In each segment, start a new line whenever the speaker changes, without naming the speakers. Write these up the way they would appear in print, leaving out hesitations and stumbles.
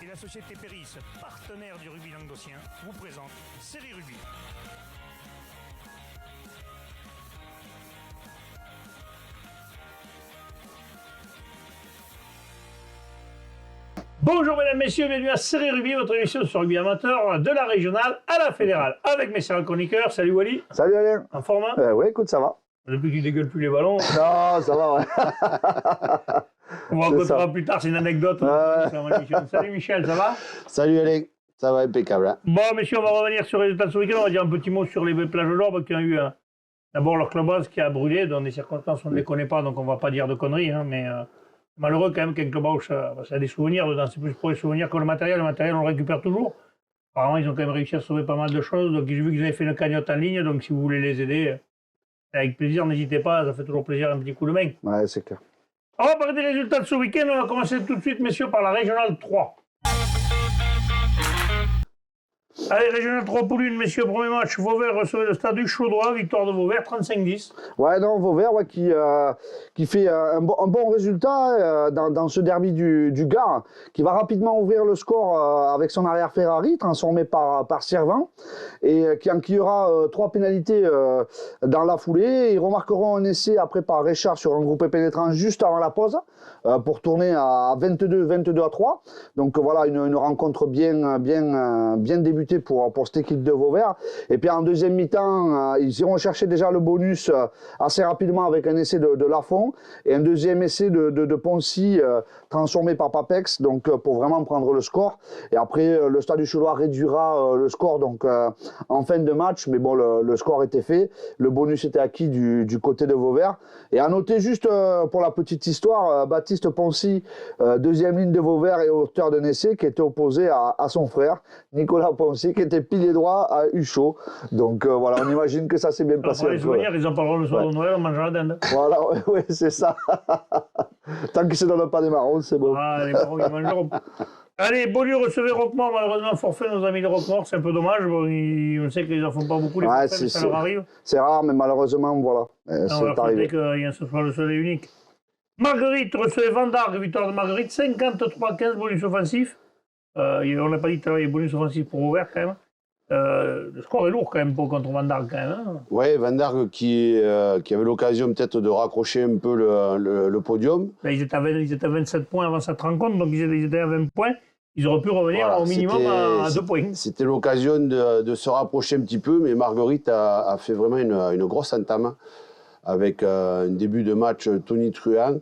Et la société Péris, partenaire du rugby languedocien, vous présente Série Rugby. Bonjour mesdames, messieurs, bienvenue à Série Rugby, votre émission sur rugby amateur de la régionale à la fédérale. Avec mes séries chroniqueurs, salut Wally.
Salut Alain.
En forme hein?
Oui, écoute, ça va.
Depuis que tu dégueules plus les ballons.
Non, ça va, ouais.
On racontera plus tard, c'est une anecdote. Salut Michel, ça va?
Salut Alain, ça va impeccable. Hein.
Bon messieurs, on va revenir sur les résultats de ce week-end. On va dire un petit mot sur les plages de l'Orbe qui ont eu d'abord leur clubhouse qui a brûlé. Dans des circonstances, on ne les connaît pas, donc on ne va pas dire de conneries. Hein, mais malheureux quand même qu'un clubhouse, ça a des souvenirs dedans. C'est plus pour les souvenirs que le matériel. Le matériel, on le récupère toujours. Apparemment, ils ont quand même réussi à sauver pas mal de choses. Donc j'ai vu qu'ils avaient fait une cagnotte en ligne. Donc si vous voulez les aider, avec plaisir, n'hésitez pas. Ça fait toujours plaisir, un petit coup de main.
Ouais, c'est clair.
On va parler des résultats de ce week-end. On va commencer tout de suite, messieurs, par la Régionale 3. Allez, Régionale 3 pour l'une, messieurs, premier match. Vauvert recevait le Stade du Chaudois, victoire de Vauvert, 35-10.
Ouais, non, Vauvert ouais, qui fait un bon résultat dans ce derby du Gard, qui va rapidement ouvrir le score avec son arrière Ferrari, transformé par Servant, et qui enquillera 3 pénalités dans la foulée. Ils remarqueront un essai après par Richard sur un groupé pénétrant juste avant la pause, pour tourner à 22 à 3. Donc voilà, une rencontre bien débutée pour cette équipe de Vauvert. Et puis en deuxième mi-temps, ils iront chercher déjà le bonus assez rapidement avec un essai de Lafont et un deuxième essai de Poncy transformé par Papex, donc pour vraiment prendre le score. Et après, le Stade du Chaudois réduira le score donc en fin de match, mais bon, le score était fait. Le bonus était acquis du côté de Vauvert. Et à noter juste pour la petite histoire, Baptiste Poncy, deuxième ligne de Vauvert et auteur d'un essai, qui était opposé à son frère, Nicolas Poncy, qui était pilier droit à Huchot. Donc voilà, on imagine que ça s'est bien passé.
Les souvenirs, ils en parleront le soir de Noël en mangeant la dinde.
Voilà, oui, c'est ça. Tant qu'ils ne se donnent pas des marrons, c'est bon.
Ah, les marrons, ils mangeront. Allez, Beaulieu recevait Roquemort, malheureusement forfait nos amis de Roquemort, c'est un peu dommage. Bon, on sait qu'ils n'en font pas beaucoup, les forfaits, mais ça leur arrive.
C'est rare, mais malheureusement, voilà.
C'est arrivé. Qu'il y a ce soir le soleil unique. Marguerite recevait Vendargue, victoire de Marguerite, 53-15, bonus offensif. On n'a pas dit tout à l'heure, il y a bonus offensif pour Vauvert quand même. Le score est lourd quand même pour contre Vendargue quand même. Hein.
Oui, Vendargue qui avait l'occasion peut-être de raccrocher un peu le podium.
Là, ils étaient à 27 points avant cette rencontre, donc ils étaient à 20 points. Ils auraient pu revenir au minimum à 2 points.
C'était l'occasion de se rapprocher un petit peu, mais Marguerite a fait vraiment une grosse entame avec un début de match tonitruant.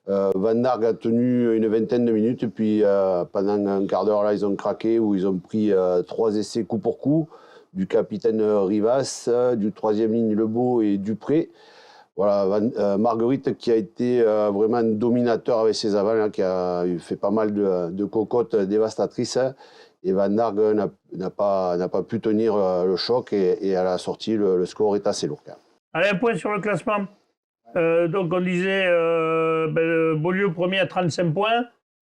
Vendargue a tenu une vingtaine de minutes, puis pendant un quart d'heure, là, ils ont craqué, où ils ont pris 3 essais coup pour coup, du capitaine Rivas, du troisième ligne Lebeau et Dupré. Voilà, Marguerite qui a été vraiment dominateur avec ses avants, là, qui a fait pas mal de cocottes dévastatrices. Et Vendargue n'a pas pu tenir le choc, et à la sortie, le score est assez lourd.
Allez, un point sur le classement. Donc on disait Beaulieu premier à 35 points,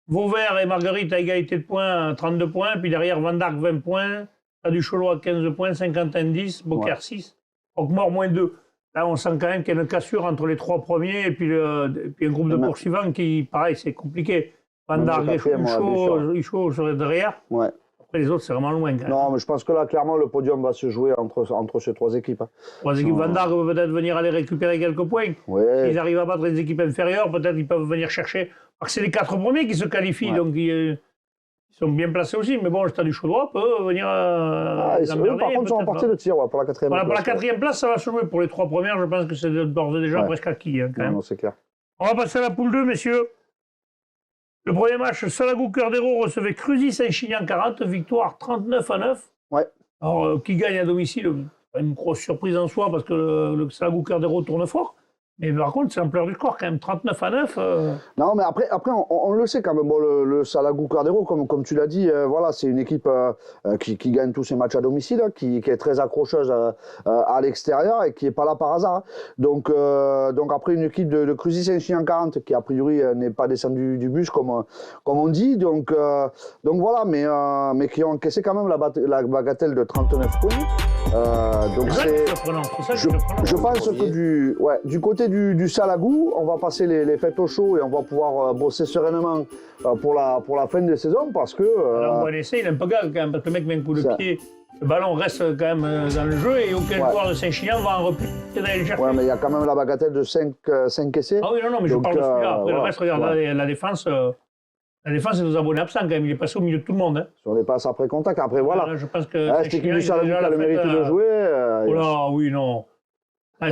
Vauvert et Marguerite à égalité de points, 32 points, puis derrière Vendargue 20 points, Stade du Chaudois 15 points, Saint-Quentin 10, Beaucaire 6, Roquemort moins 2. Là on sent quand même qu'il y a une cassure entre les 3 premiers et puis un groupe de poursuivants qui, pareil, c'est compliqué. Vendargue et Huchot seraient derrière. Ouais. Après, les autres, c'est vraiment loin. Quand même.
Non, mais je pense que là, clairement, le podium va se jouer entre ces 3 équipes.
3 équipes. Vendargue peut peut-être venir aller récupérer quelques points. Ouais. S'ils arrivent à battre les équipes inférieures, peut-être ils peuvent venir chercher. Parce que c'est les 4 premiers qui se qualifient, donc ils sont bien placés aussi. Mais bon, le Stade du Chaudois peut venir.
Par contre, ils sont en partie de tir pour la 4e place.
Voilà, pour la 4e place, ça va se jouer. Pour les 3 premières, je pense que c'est d'ores et déjà presque acquis. Hein, quand même.
Non, c'est clair.
On va passer à la poule 2, messieurs. Le premier match, Salagou-Cœur d'Hérault recevait Cruzy-Saint-Chinian 40, victoire 39-9. Ouais. Alors, qui gagne à domicile, une grosse surprise en soi parce que le Salagou-Cœur d'Hérault tourne fort. Mais par contre, c'est l'ampleur du score quand même, 39-9.
Non, mais après on le sait quand même. Bon, le Salagou-Cœur d'Hérault, comme tu l'as dit, voilà, c'est une équipe qui gagne tous ses matchs à domicile, qui est très accrocheuse à l'extérieur et qui n'est pas là par hasard. Donc après, une équipe de Cruzy-Saint-Chinian 40 qui, a priori, n'est pas descendue du bus, comme on dit. Donc voilà, mais qui ont encaissé quand même la bagatelle de 39 points. Donc je pense que du côté du Salagou, on va passer les fêtes au chaud et on va pouvoir bosser sereinement pour la fin de saison parce que...
Alors, on va laisser, il est un peu gag quand même, parce que le mec met un coup de pied. Le ballon reste quand même dans le jeu et aucun joueur de Saint-Chinian va en repli d'aller le chercher.
Ouais, mais il y a quand même la bagatelle de 5 essais.
Ah oui, non, mais je parle de celui-là. Après, le reste, regarde, la défense, c'est nos abonnés absents quand même. Il est passé au milieu de tout le monde. Hein.
Sur les passes après contact. Après, voilà.
Là, je pense que
cette équipe du Salagou qui a le mérite de jouer.
Oh là, oui, non.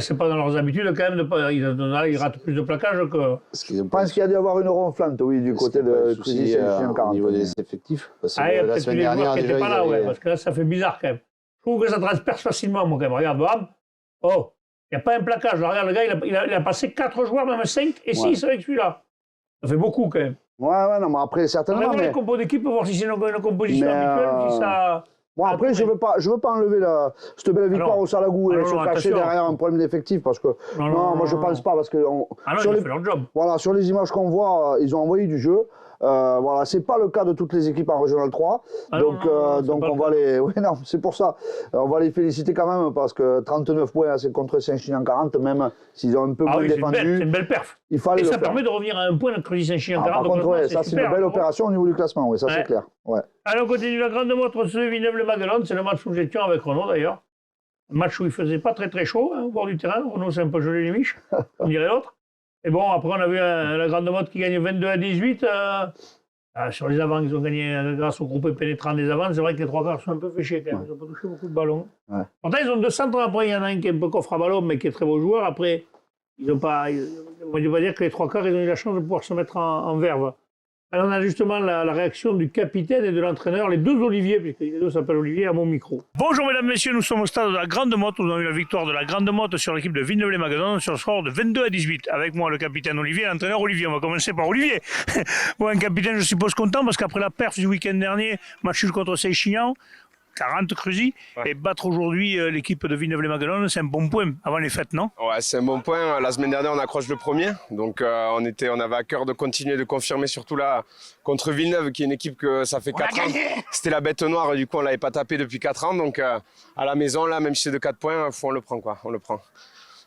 C'est pas dans leurs habitudes quand même. Ils ratent plus de plaquages que.
Je pense qu'il y a dû y avoir une ronflante, oui, du côté de Cruzy Saint-Chinian 40.
Au niveau des effectifs.
La semaine dernière, déjà, pas là, parce que là, ça fait bizarre quand même. Je trouve que ça transperce facilement, moi, quand même. Regarde, bam. Oh, il n'y a pas un plaquage. Regarde, le gars, il a passé 4 joueurs, même 5 et 6 avec celui-là. Ça fait beaucoup, quand même.
Ouais, non, mais après, certainement.
On va les compos d'équipe pour voir si c'est une composition habituelle, si ça.
Bon, après, je veux pas enlever cette belle victoire au Salagou et se cacher derrière un problème d'effectif parce que. Non, moi, je pense pas parce que.
Ils ont fait leur job.
Voilà, sur les images qu'on voit, ils ont envoyé du jeu. Voilà, c'est pas le cas de toutes les équipes en Régional 3. Donc on va les. Oui, non, c'est pour ça. On va les féliciter quand même parce que 39 points, c'est contre Saint-Chinian 40, même s'ils ont un peu moins défendu.
C'est une belle perf.
Il fallait
et ça permet de revenir à un point de Cruzy Saint-Chinian 40.
Par contre, ouais, ça, c'est une belle opération au niveau du classement, oui, ça c'est clair. Ouais.
Alors, on continue la grande montre de Villeneuve-le-Maguelone. C'est le match où nous étions avec Renaud d'ailleurs. Un match où il faisait pas très chaud au bord du terrain. Renaud s'est un peu gelé les miches, on dirait l'autre. Et bon, après, on a vu la grande montre qui gagne 22-18. Sur les avants, ils ont gagné grâce au groupe pénétrant des avants. C'est vrai que les trois quarts sont un peu fait chier quand même. Ils n'ont pas touché beaucoup de ballons. Ouais. Pourtant, ils ont 2 centres. Après, il y en a un qui est un peu coffre à ballon, mais qui est très beau joueur. Après, ils n'ont pas. On va dire que les trois quarts, ils ont eu la chance de pouvoir se mettre en verve. Alors, on a justement la réaction du capitaine et de l'entraîneur, les 2 Olivier, puisque les 2 s'appellent Olivier, à mon micro. Bonjour mesdames, messieurs, nous sommes au stade de la Grande Motte. Nous avons eu la victoire de la Grande Motte sur l'équipe de Villeneuve-les-Maguelone sur le score de 22-18. Avec moi, le capitaine Olivier et l'entraîneur Olivier. On va commencer par Olivier. Bon, un capitaine, je suppose, content parce qu'après la perf du week-end dernier, match nul contre Saint-Chinian, 40 Cruzy, et battre aujourd'hui l'équipe de Villeneuve-les-Maguelone, c'est un bon point avant les fêtes, non?
Ouais, c'est un bon point. La semaine dernière, on accroche le premier. Donc, on avait à cœur de continuer de confirmer, surtout là, contre Villeneuve, qui est une équipe que ça fait 4 ans. C'était la bête noire, du coup, on ne l'avait pas tapé depuis 4 ans. Donc, à la maison, là, même si c'est de 4 points, on le prend, quoi. On le prend.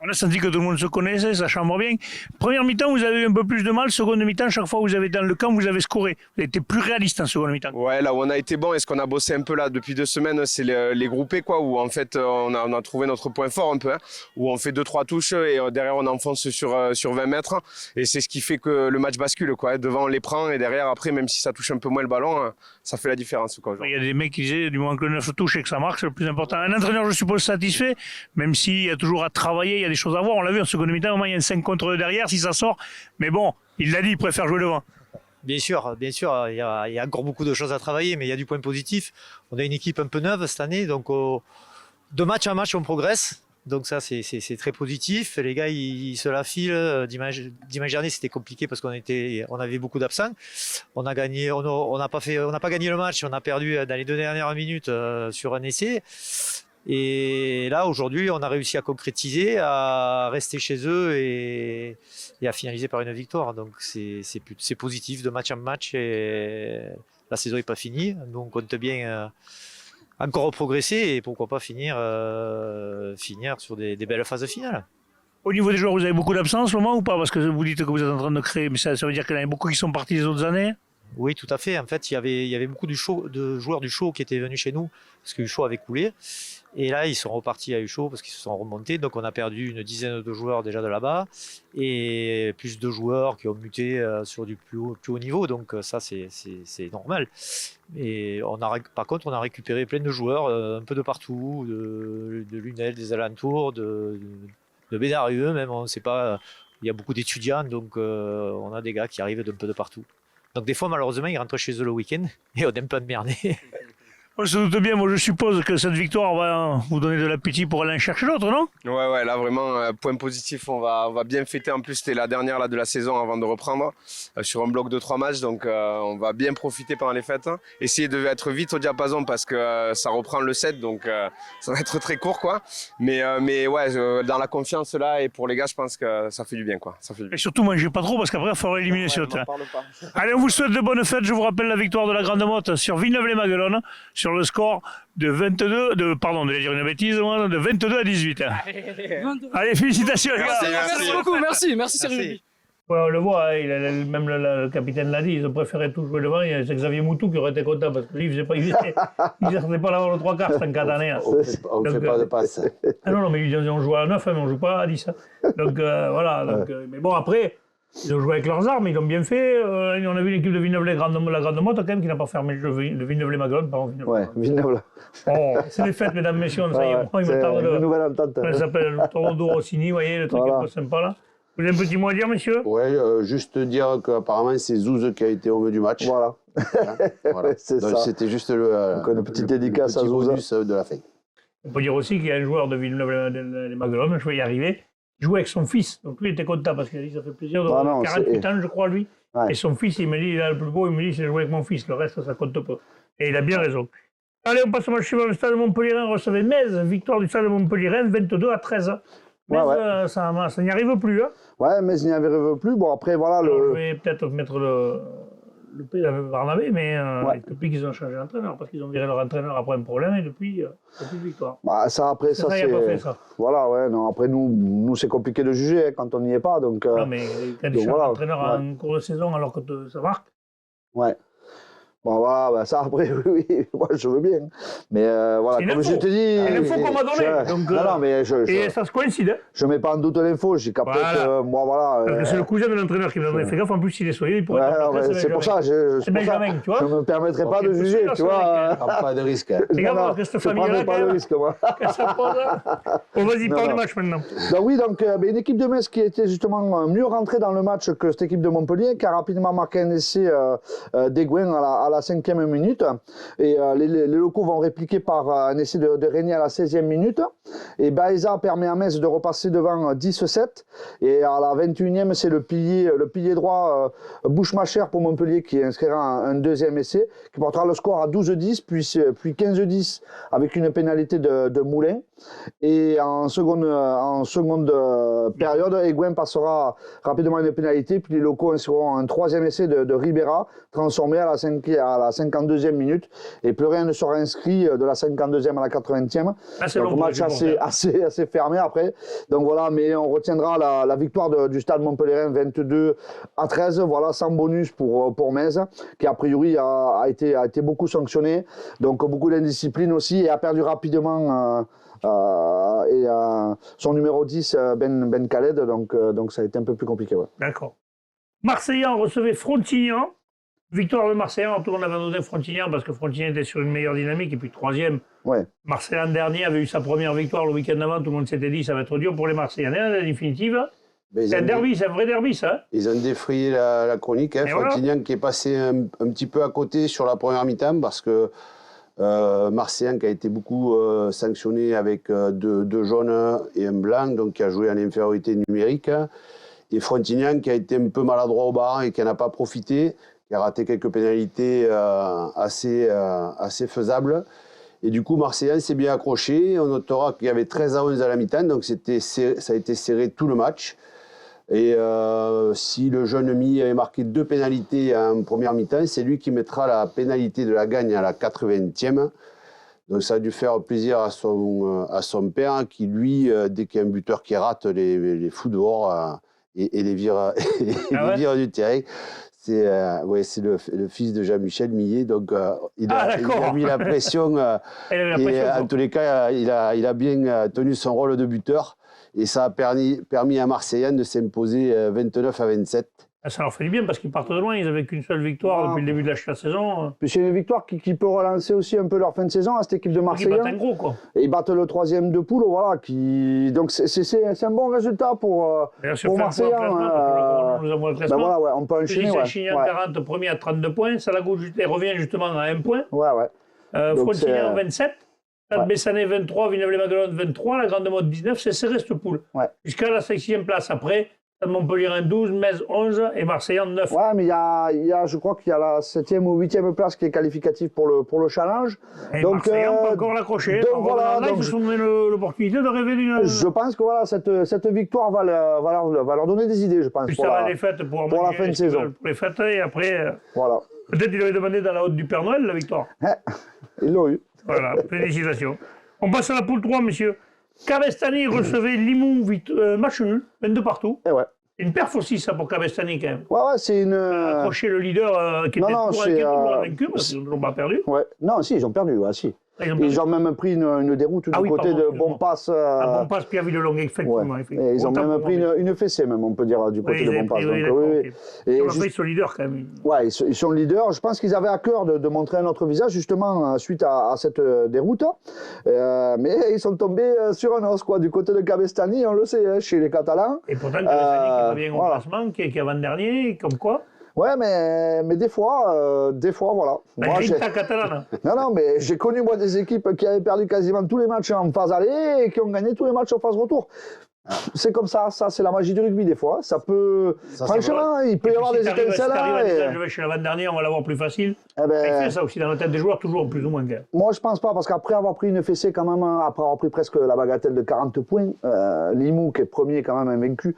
On a senti que tout le monde se connaissait, ça chambre bien. Première mi-temps, vous avez eu un peu plus de mal. Seconde mi-temps, chaque fois que vous avez dans le camp, vous avez scoré. Vous avez été plus réaliste en seconde mi-temps.
Ouais, là où on a été bon et ce qu'on a bossé un peu là depuis 2 semaines, c'est les groupés, quoi, où en fait on a trouvé notre point fort un peu, hein, où on fait 2-3 touches et derrière on enfonce sur 20 mètres. Et c'est ce qui fait que le match bascule, quoi. Devant on les prend et derrière après, même si ça touche un peu moins le ballon, ça fait la différence, quoi.
Il y a des mecs qui disaient du moment que le 9 touche et que ça marche, c'est le plus important. Un entraîneur, je suppose, satisfait, même s'il y a toujours à travailler, il y a des choses à voir. On l'a vu en seconde mi-temps, au moins il y a un 5 contre 2 derrière, si ça sort. Mais bon, il l'a dit, il préfère jouer devant.
Bien sûr, il y a encore beaucoup de choses à travailler, mais il y a du point positif. On a une équipe un peu neuve cette année, donc de match en match, on progresse. Donc ça, c'est très positif. Les gars, ils se la filent. Dimanche dernier, c'était compliqué parce qu'on avait beaucoup d'absents. On a gagné, on n'a pas gagné le match. On a perdu dans les 2 dernières minutes sur un essai. Et là, aujourd'hui, on a réussi à concrétiser, à rester chez eux et à finaliser par une victoire. Donc c'est positif de match en match. Et la saison n'est pas finie. Nous, on compte bien encore progresser et pourquoi pas finir sur des belles phases finales.
Au niveau des joueurs, vous avez beaucoup d'absence en ce moment ou pas? Parce que vous dites que vous êtes en train de créer, mais ça veut dire qu'il y en a beaucoup qui sont partis les autres années?
Oui, tout à fait. En fait, il y avait beaucoup de joueurs du show qui étaient venus chez nous parce que Ucho avait coulé. Et là, ils sont repartis à Ucho parce qu'ils se sont remontés. Donc, on a perdu une dizaine de joueurs déjà de là-bas et plus de joueurs qui ont muté sur du plus haut niveau. Donc, ça, c'est normal. Et par contre, on a récupéré plein de joueurs un peu de partout, de Lunel, des alentours, de Bédarieux même. On ne sait pas. Il y a beaucoup d'étudiants, donc on a des gars qui arrivent d'un peu de partout. Donc des fois, malheureusement, ils rentrent chez eux le week-end et on aime pas de merder.
On se doute bien, moi je suppose que cette victoire va vous donner de l'appétit pour aller en chercher d'autres, non?
Ouais, là vraiment, point positif, on va bien fêter. En plus, c'était la dernière là, de la saison avant de reprendre sur un bloc de 3 matchs. Donc on va bien profiter pendant les fêtes. Essayer de être vite au diapason parce que ça reprend le 7, donc ça va être très court, quoi. Mais ouais, dans la confiance là et pour les gars, je pense que ça fait du bien, quoi. Ça fait du bien.
Et surtout, mangez pas trop parce qu'après, il faudra éliminer sur le terrain. Allez, on vous souhaite de bonnes fêtes. Je vous rappelle la victoire de la Grande Motte sur Villeneuve-les-Maguelone, sur sur le score de 22, pardon, je vais dire une bêtise, moi, de 22 à 18. Hein. Allez, félicitations, les gars.
Merci beaucoup, merci, c'est Ruby.
Ouais, on le voit, hein, même le capitaine l'a dit, ils ont préféré tout jouer devant. C'est Xavier Moutou qui aurait été content parce que lui, il ne sortait pas d'avoir le 3 quarts, c'est un catanais.
On ne fait pas de passe.
Ah non, mais on joue à 9, hein, mais on ne joue pas à 10. Hein. Donc voilà. Mais bon, après, ils ont joué avec leurs armes, ils l'ont bien fait. On a vu l'équipe de Villeneuve, la Grande Motte, quand même, qui n'a pas fermé le Villeneuve-les-Maguelones.
Ouais, Villeneuve.
Oh, c'est les fêtes, mesdames, messieurs, ça y est. Il me tarde
une nouvelle entente.
Ça s'appelle le Taureau Rossini, vous voyez, le truc un peu sympa là. Vous avez un petit mot à dire, monsieur?
Oui, juste dire qu'apparemment, c'est Zouz qui a été au milieu du match.
Voilà.
Voilà.
C'est ça.
C'était juste
une petite dédicace à Zouz.
bonus de la fin.
On peut dire aussi qu'il y a un joueur de Villeneuve-les-Maguelones, je vais y arriver, qui joue avec son fils. Donc lui, il était content parce qu'il a dit ça fait plaisir de 48 ans, je crois, lui. Ouais. Et son fils, il me dit, il a le plus beau, il me dit, c'est jouer avec mon fils. Le reste, ça compte peu. Et il a bien raison. Allez, on passe au match suivant. Le Stade de Montpellier recevait Metz. Victoire du Stade de Montpellier, 22 à 13. Mais ça n'y arrive plus. Hein.
Ouais, mais il n'y arrive plus. Bon, après, voilà.
Alors, je vais peut-être mettre le pays avec Barnabé, mais depuis qu'ils ont changé d'entraîneur, parce qu'ils ont viré leur entraîneur après un problème, et depuis, il n'y a plus de victoire.
Bah, ça, après, ça, c'est.
Pas fait, ça.
Voilà, ouais. Non, après, nous c'est compliqué de juger hein, quand on n'y est pas. Donc,
non, mais quand ils changent d'entraîneur en cours de saison, alors que ça marque.
Ouais. Bon, voilà, bah, ça après, oui, moi je veux bien. Mais voilà, comme je te dis.
C'est l'info qu'on m'a donnée. Donc,
non, mais
et ça se coïncide. Hein.
Je ne mets pas en doute l'info, j'ai capté que moi, voilà.
Parce que c'est le cousin de l'entraîneur qui m'a donné. Fais gaffe, en plus, il est soigné, il pourrait
c'est pour ça,
c'est Benjamin, tu vois.
Je ne me permettrai pas de juger, tu vois.
Pas de risque.
Fais gaffe, que cette famille-là,
pas de risque, moi.
On va-y, parle du match maintenant.
Donc, oui, donc, une équipe de Metz qui était justement mieux rentrée dans le match que cette équipe de Montpellier, qui a rapidement marqué un essai d'Aigouin à la 5e minute. Et les locaux vont répliquer par un essai de Régnier à la 16e minute. Et Baeza permet à Metz de repasser devant 10-7. Et à la 21e, c'est le pilier droit Bouchemacher pour Montpellier qui inscrira un deuxième essai, qui portera le score à 12-10, puis 15-10 avec une pénalité de Moulin. Et en seconde période, Aigouin passera rapidement une pénalité, puis les locaux inscriront un troisième essai de Ribera, transformé à la 52e minute, et plus rien ne sera inscrit de la 52e à la 80e. Donc match assez fermé après. Donc voilà, mais on retiendra la victoire du Stade Montpellier 22 à 13, voilà, sans bonus pour Metz, qui a priori a été beaucoup sanctionné, donc beaucoup d'indiscipline aussi, et a perdu rapidement son numéro 10, Ben Khaled, donc ça a été un peu plus compliqué. Ouais.
D'accord. Marseillan recevait Frontignan. Victoire de Marseillan, tout le monde avait donné Frontignan parce que Frontignan était sur une meilleure dynamique, et puis troisième. Ouais. Marseillan dernier avait eu sa première victoire le week-end avant, tout le monde s'était dit ça va être dur pour les Marseillanais, la définitive. C'est un derby, c'est un vrai derby ça. Hein.
Ils ont défrayé la chronique, hein. Frontignan qui est passé un petit peu à côté sur la première mi-temps parce que Marseillan qui a été beaucoup sanctionné avec deux jaunes et un blanc, donc qui a joué en infériorité numérique. Et Frontignan qui a été un peu maladroit au bar et qui n'en a pas profité, qui a raté quelques pénalités assez faisables. Et du coup, Marseillan s'est bien accroché. On notera qu'il y avait 13-11 à la mi-temps, donc ça a été serré tout le match. Et si le jeune Mi avait marqué 2 pénalités en première mi-temps, c'est lui qui mettra la pénalité de la gagne à la 80e. Donc ça a dû faire plaisir à son père, qui lui, dès qu'il y a un buteur qui rate, les fout dehors et les vire, vire du terrain. C'est le fils de Jean-Michel Millet, donc il a mis la pression. En tous les cas, il a bien tenu son rôle de buteur. Et ça a permis à Marseillan de s'imposer 29-27.
Ça leur fait du bien parce qu'ils partent de loin, ils n'avaient qu'une seule victoire depuis le début de la saison.
Puis c'est une victoire qui peut relancer aussi un peu leur fin de saison à cette équipe de Marseille.
Ils battent un gros, quoi.
Et ils battent le 3e de poule, voilà. Donc c'est un bon résultat pour Marseille. Voilà, ouais, on peut enchaîner.
Chignan 40, premier à 32 points. Salagout revient justement à 1 point. Frontignan 27. Bessanet 23, Villeneuve-les-Maguelones 23, la Grande Motte 19, c'est serré cette poule. Ouais. Jusqu'à la 6e place. Après, Montpellier 12, Metz 11 et Marseillan 9.
Ouais, mais je crois qu'il y a la 7e ou 8e place qui est qualificative pour le challenge.
Et donc, Marseillan peut encore l'accrocher. Donc voilà, ils se sont donné l'opportunité de rêver d'une...
Je pense que voilà, cette victoire va leur donner des idées, je pense.
Puis ça va les fêtes pour
la fin de saison.
Pour les fêtes et après...
Voilà.
Peut-être qu'il avait demandé dans la haute du Père Noël, la victoire.
Ils l'ont eu.
Voilà, félicitations. On passe à la poule 3, messieurs. Cabestany recevait Limoux, match nul, 22 partout.
Et ouais.
Une perf aussi, ça, pour Cabestany, quand même.
Ouais, c'est une.
Accrocher le leader qui était toujours vaincu, parce qu'ils n'ont pas perdu.
Ouais. Non, si, ils ont perdu, ouais, si. Ils ont même pris une déroute du côté de Bompas.
Bompas, Pierre Villelong, effectivement.
Ouais. Et ils ont même pris une fessée, même, on peut dire, du côté de Bompas.
Oui. Ils sont leaders, quand même.
Ouais, ils sont leaders. Je pense qu'ils avaient à cœur de montrer un autre visage, justement, suite à cette déroute. Mais ils sont tombés sur un os, quoi. Du côté de Cabestany, on le sait, hein, chez les Catalans.
Et pourtant, Cabestany qui va bien au classement, qui est avant-dernier, comme quoi.
Ouais, mais des fois, voilà.
La grinta catalane.
Non, mais j'ai connu, moi, des équipes qui avaient perdu quasiment tous les matchs en phase aller et qui ont gagné tous les matchs en phase retour. C'est comme ça, c'est la magie du rugby, des fois. Ça peut... Franchement, il peut y avoir des étincelles.
Si t'arrives à dire, je vais chez l'avant-dernier, on va l'avoir plus facile.
Eh ben,
il fait ça aussi dans la tête des joueurs, toujours plus ou moins.
Moi, je pense pas, parce qu'après avoir pris une fessée, quand même, après avoir pris presque la bagatelle de 40 points, Limoux, qui est premier, quand même, invaincu,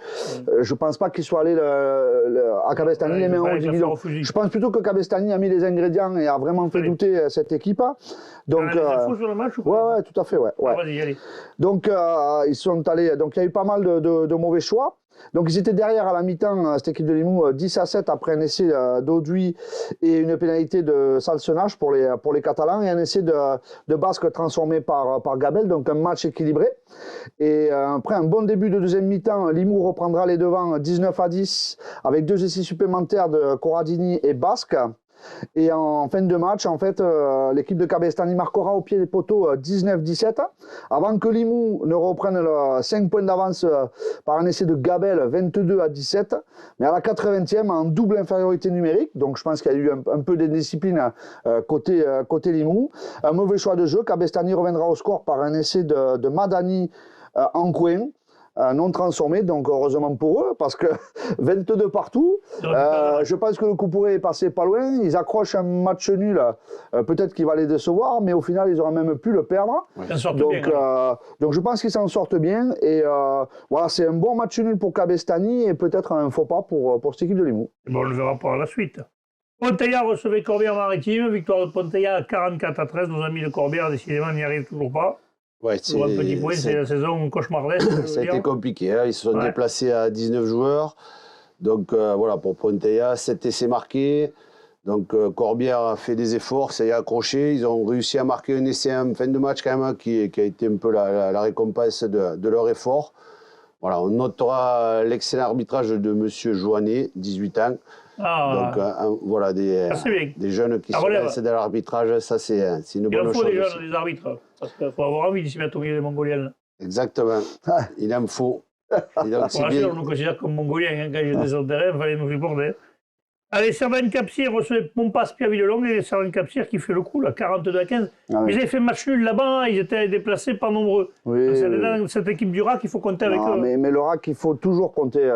je pense pas qu'il soit allé à Cabestany les mains au bidon. Je pense plutôt que Cabestany a mis les ingrédients et a vraiment fait douter cette équipe. Donc,
des infos sur le match ou
ouais, tout à fait, ouais.
Vas-y, allez.
Donc, ils sont allés. Donc, il y a eu pas mal de mauvais choix. Donc, ils étaient derrière à la mi-temps, cette équipe de Limoux, 10-7 après un essai d'Auduit et une pénalité de Salsenage pour les Catalans et un essai de Basque transformé par Gabel. Donc, un match équilibré. Et après un bon début de deuxième mi-temps, Limoux reprendra les devants 19-10 avec 2 essais supplémentaires de Corradini et Basque. Et en fin de match, en fait, l'équipe de Cabestany marquera au pied des poteaux 19-17, avant que Limoux ne reprenne 5 points d'avance par un essai de Gabel 22-17, mais à la 80e, en double infériorité numérique, donc je pense qu'il y a eu un peu de discipline côté Limoux. Un mauvais choix de jeu, Cabestany reviendra au score par un essai de Madani en coin. Non transformé, donc heureusement pour eux, parce que 22 partout, je pense que le coup pourrait passer pas loin, ils accrochent un match nul, peut-être qu'il va les décevoir, mais au final ils auraient même pu le perdre. Donc je pense qu'ils s'en sortent bien, et voilà, c'est un bon match nul pour Cabestany, et peut-être un faux pas pour cette équipe de Limoux.
Bon, on le verra pour la suite. Ponteilla recevait Corbière-Maritime, victoire de Ponteilla 44-13, nos amis de Corbière, décidément, n'y arrivent toujours pas.
Ouais,
pour un petit point, c'est la saison cauchemardesque.
Ça a été compliqué, hein. Ils se sont déplacés à 19 joueurs. Donc voilà, pour Ponteilla, 7 essais marqués. Donc Corbière a fait des efforts, ça y a accroché. Ils ont réussi à marquer un essai en fin de match quand même, qui a été un peu la récompense de leur effort. Voilà, on notera l'excellent arbitrage de M. Joannet, 18 ans. Donc voilà, des jeunes qui se lancent dans l'arbitrage, ça c'est une bonne chose.
Il en faut des jeunes, des arbitres, parce qu'il faut avoir envie de s'y mettre au milieu des Mongoliens.
Exactement, il en faut.
Pour rassurer, on nous considère comme Mongoliens, hein. Quand j'étais sur le terrain, il fallait nous supporter. Allez, Servan-Capsir recevait Pompas Pierre Villelong et Servan-Capsir qui fait le coup, là, 42-15. Mais ils avaient fait match nul là-bas, ils étaient déplacés par nombreux.
Oui,
dans cette équipe du RAC, il faut compter avec eux.
Mais le RAC, il faut toujours compter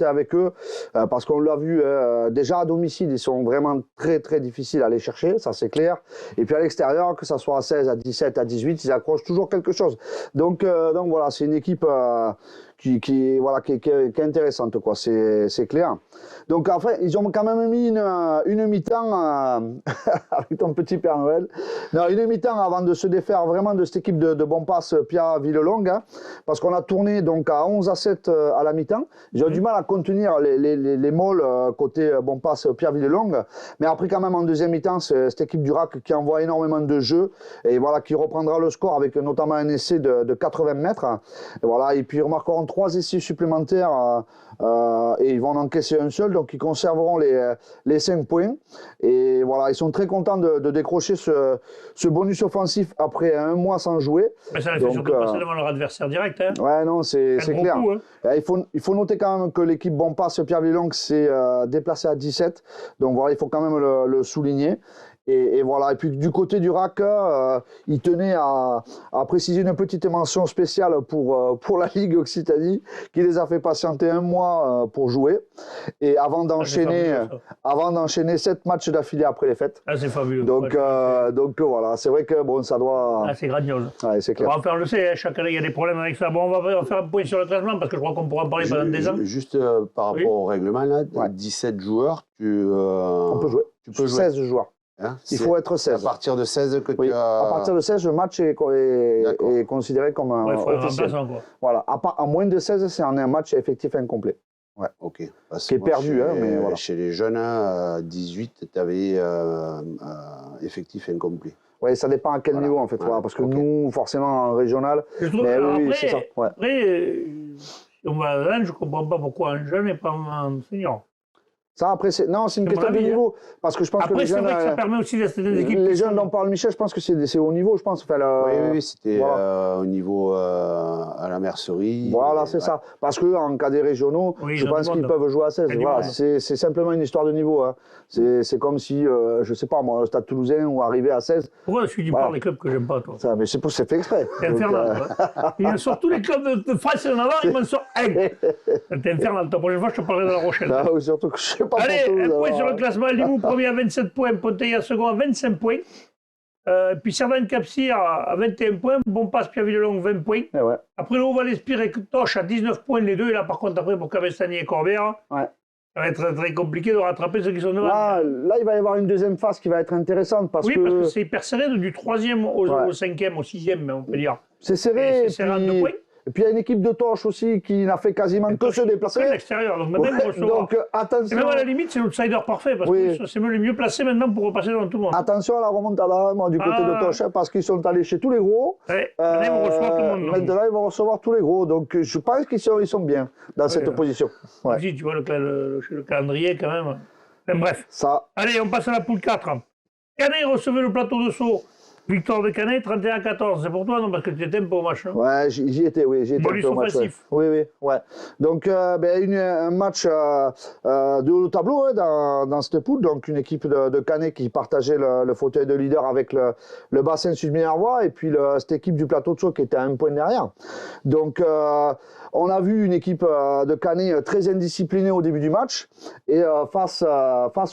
avec eux, parce qu'on l'a vu déjà à domicile, ils sont vraiment très très difficiles à aller chercher, ça c'est clair. Et puis à l'extérieur, que ça soit à 16, à 17, à 18, ils accrochent toujours quelque chose. Donc voilà, c'est une équipe qui est intéressante, quoi. C'est clair. Donc enfin, ils ont quand même mis une mi-temps avec ton petit Père Noël. Non, une mi-temps avant de se défaire vraiment de cette équipe de Bompas Pierre Villelong, hein, parce qu'on a tourné donc à 11-7 à la mi-temps. Ils ont du mal à contenir les molles côté Bompas Pierre Villelong, mais après quand même en deuxième mi-temps, c'est cette équipe du RAC qui envoie énormément de jeux et voilà, qui reprendra le score avec notamment un essai de 80 mètres. Et voilà, et puis ils remarqueront 3 essais supplémentaires et ils vont en encaisser un seul, donc ils conserveront les 5 points. Et voilà, ils sont très contents de décrocher ce bonus offensif après un mois sans jouer.
Mais ça les fait surtout passer devant leur adversaire direct. Hein.
Ouais, non, c'est clair.
Coup, hein.
Il faut noter quand même que l'équipe Bompas Pierre Villelong s'est déplacée à 17. Donc voilà, il faut quand même le souligner. Et voilà. Et puis du côté du RAC, il tenait à préciser une petite mention spéciale pour la Ligue Occitanie, qui les a fait patienter un mois pour jouer. Et avant d'enchaîner 7 matchs d'affilée après les fêtes.
Ah, c'est fabuleux.
Donc voilà, c'est vrai que bon, ça doit.
Ah, c'est grandiose.
Ouais, c'est clair.
Enfin, on le sait, chaque année il y a des problèmes avec ça. Bon, on va faire un point sur le classement parce que je crois qu'on pourra en parler pendant des ans.
Juste par rapport au règlement, là, 17 joueurs,
on peut jouer.
Tu peux jouer.
16 joueurs.
Hein,
Il
c'est
faut être
à
16.
partir de 16 que
Oui.
tu as.
À partir de 16, le match est
D'accord.
considéré comme un
Ouais, il faut un
officiel.
remplaçant, quoi.
Voilà. À moins de 16, c'est un match effectif incomplet.
Ok. Parce
Qui est
que moi,
perdu, hein, mais voilà.
Chez les jeunes, à 18, tu avais effectif incomplet.
Oui, ça dépend à quel
Voilà.
niveau en fait.
Ouais,
Voilà, parce que
ok.
nous, forcément, en régional,
Je trouve,
mais
alors
oui,
après,
c'est ça. Ouais.
après, si on va là, je ne comprends pas pourquoi un jeune n'est pas un senior.
Ça, après, c'est une
C'est
question
mon
de
avis,
niveau. Parce que je pense que
Après,
les
c'est
jeunes,
vrai que ça permet aussi d'être des équipes.
les
qui
jeunes
sont-
dont parle Michel, je pense que c'est haut niveau, je pense. Enfin,
Oui, c'était
voilà.
au niveau à la mercerie.
Voilà, c'est
Ouais.
ça. Parce qu'en cas des régionaux,
Oui,
je
ils ont
pense
du
qu'ils
monde.
peuvent jouer à 16.
Il y a du
Voilà,
monde.
c'est simplement une histoire de niveau. Hein. C'est comme si, je sais pas moi, le Stade Toulousain ou arrivé à 16.
Pourquoi tu dis
Voilà.
pas des clubs que j'aime pas, toi?
Ça, mais c'est fait exprès.
C'est
Donc,
infernal, toi. Il sort tous les clubs de France et de Navarre, il m'en sort un. C'est infernal. La prochaine fois, je te parlerai de La Rochelle.
ah, oui, surtout que je sais pas
Allez,
pour Toulouse,
un point
alors.
sur le classement. Limoux premier à 27 points, Ponteilla second à 25 points. Puis Cerdagne-Capcir à 21 points, Bonpasse-Pierre-Villelongue 20 points.
Eh ouais.
Après le Haut-Val-Espire et Toche à 19 points les deux. Et là, par contre, après, pour Cabestany et Corbière,
Ouais.
ça va être très, très compliqué de rattraper ceux qui sont devant.
Là, il va y avoir une deuxième phase qui va être intéressante parce
Oui,
que,
parce que c'est hyper serré, du 3e au
Ouais.
5e, au 6e, on peut dire.
c'est serré.
Et c'est serré en 2 points.
Et puis il y a une équipe de Toche aussi qui n'a fait quasiment que se
Que
déplacer.
de l'extérieur. Donc maintenant, ils vont
Ouais,
recevoir.
donc
Et
attention.
même à la limite, c'est l'outsider parfait, parce
Oui.
que c'est même les mieux placés maintenant pour repasser devant tout le monde.
Attention à la remontada, moi, du côté
Ah.
de Toche, hein, parce qu'ils sont allés chez tous les gros.
Ouais, maintenant, ils vont recevoir tout le monde. donc.
Maintenant, ils vont recevoir tous les gros. Donc, je pense qu'ils sont bien dans cette
Ouais.
position. Ouais.
Aussi, tu vois le calendrier quand même. Enfin, bref.
Ça,
Allez, on passe à la poule 4. Canet recevait le plateau de Sceaux. Victoire de Canet, 31-14. C'est pour toi, non? Parce que tu étais un peu au match. Hein.
ouais, j'y étais, oui. J'y étais
Bonus
un peu au match, ouais.
offensif.
Oui, ouais. Donc, un match de haut tableau hein, dans cette poule. Donc, une équipe de Canet qui partageait le fauteuil de leader avec le bassin sud-minervois et puis cette équipe du plateau de Sceaux qui était à un point derrière. Donc, on a vu une équipe de Canet très indisciplinée au début du match. Et face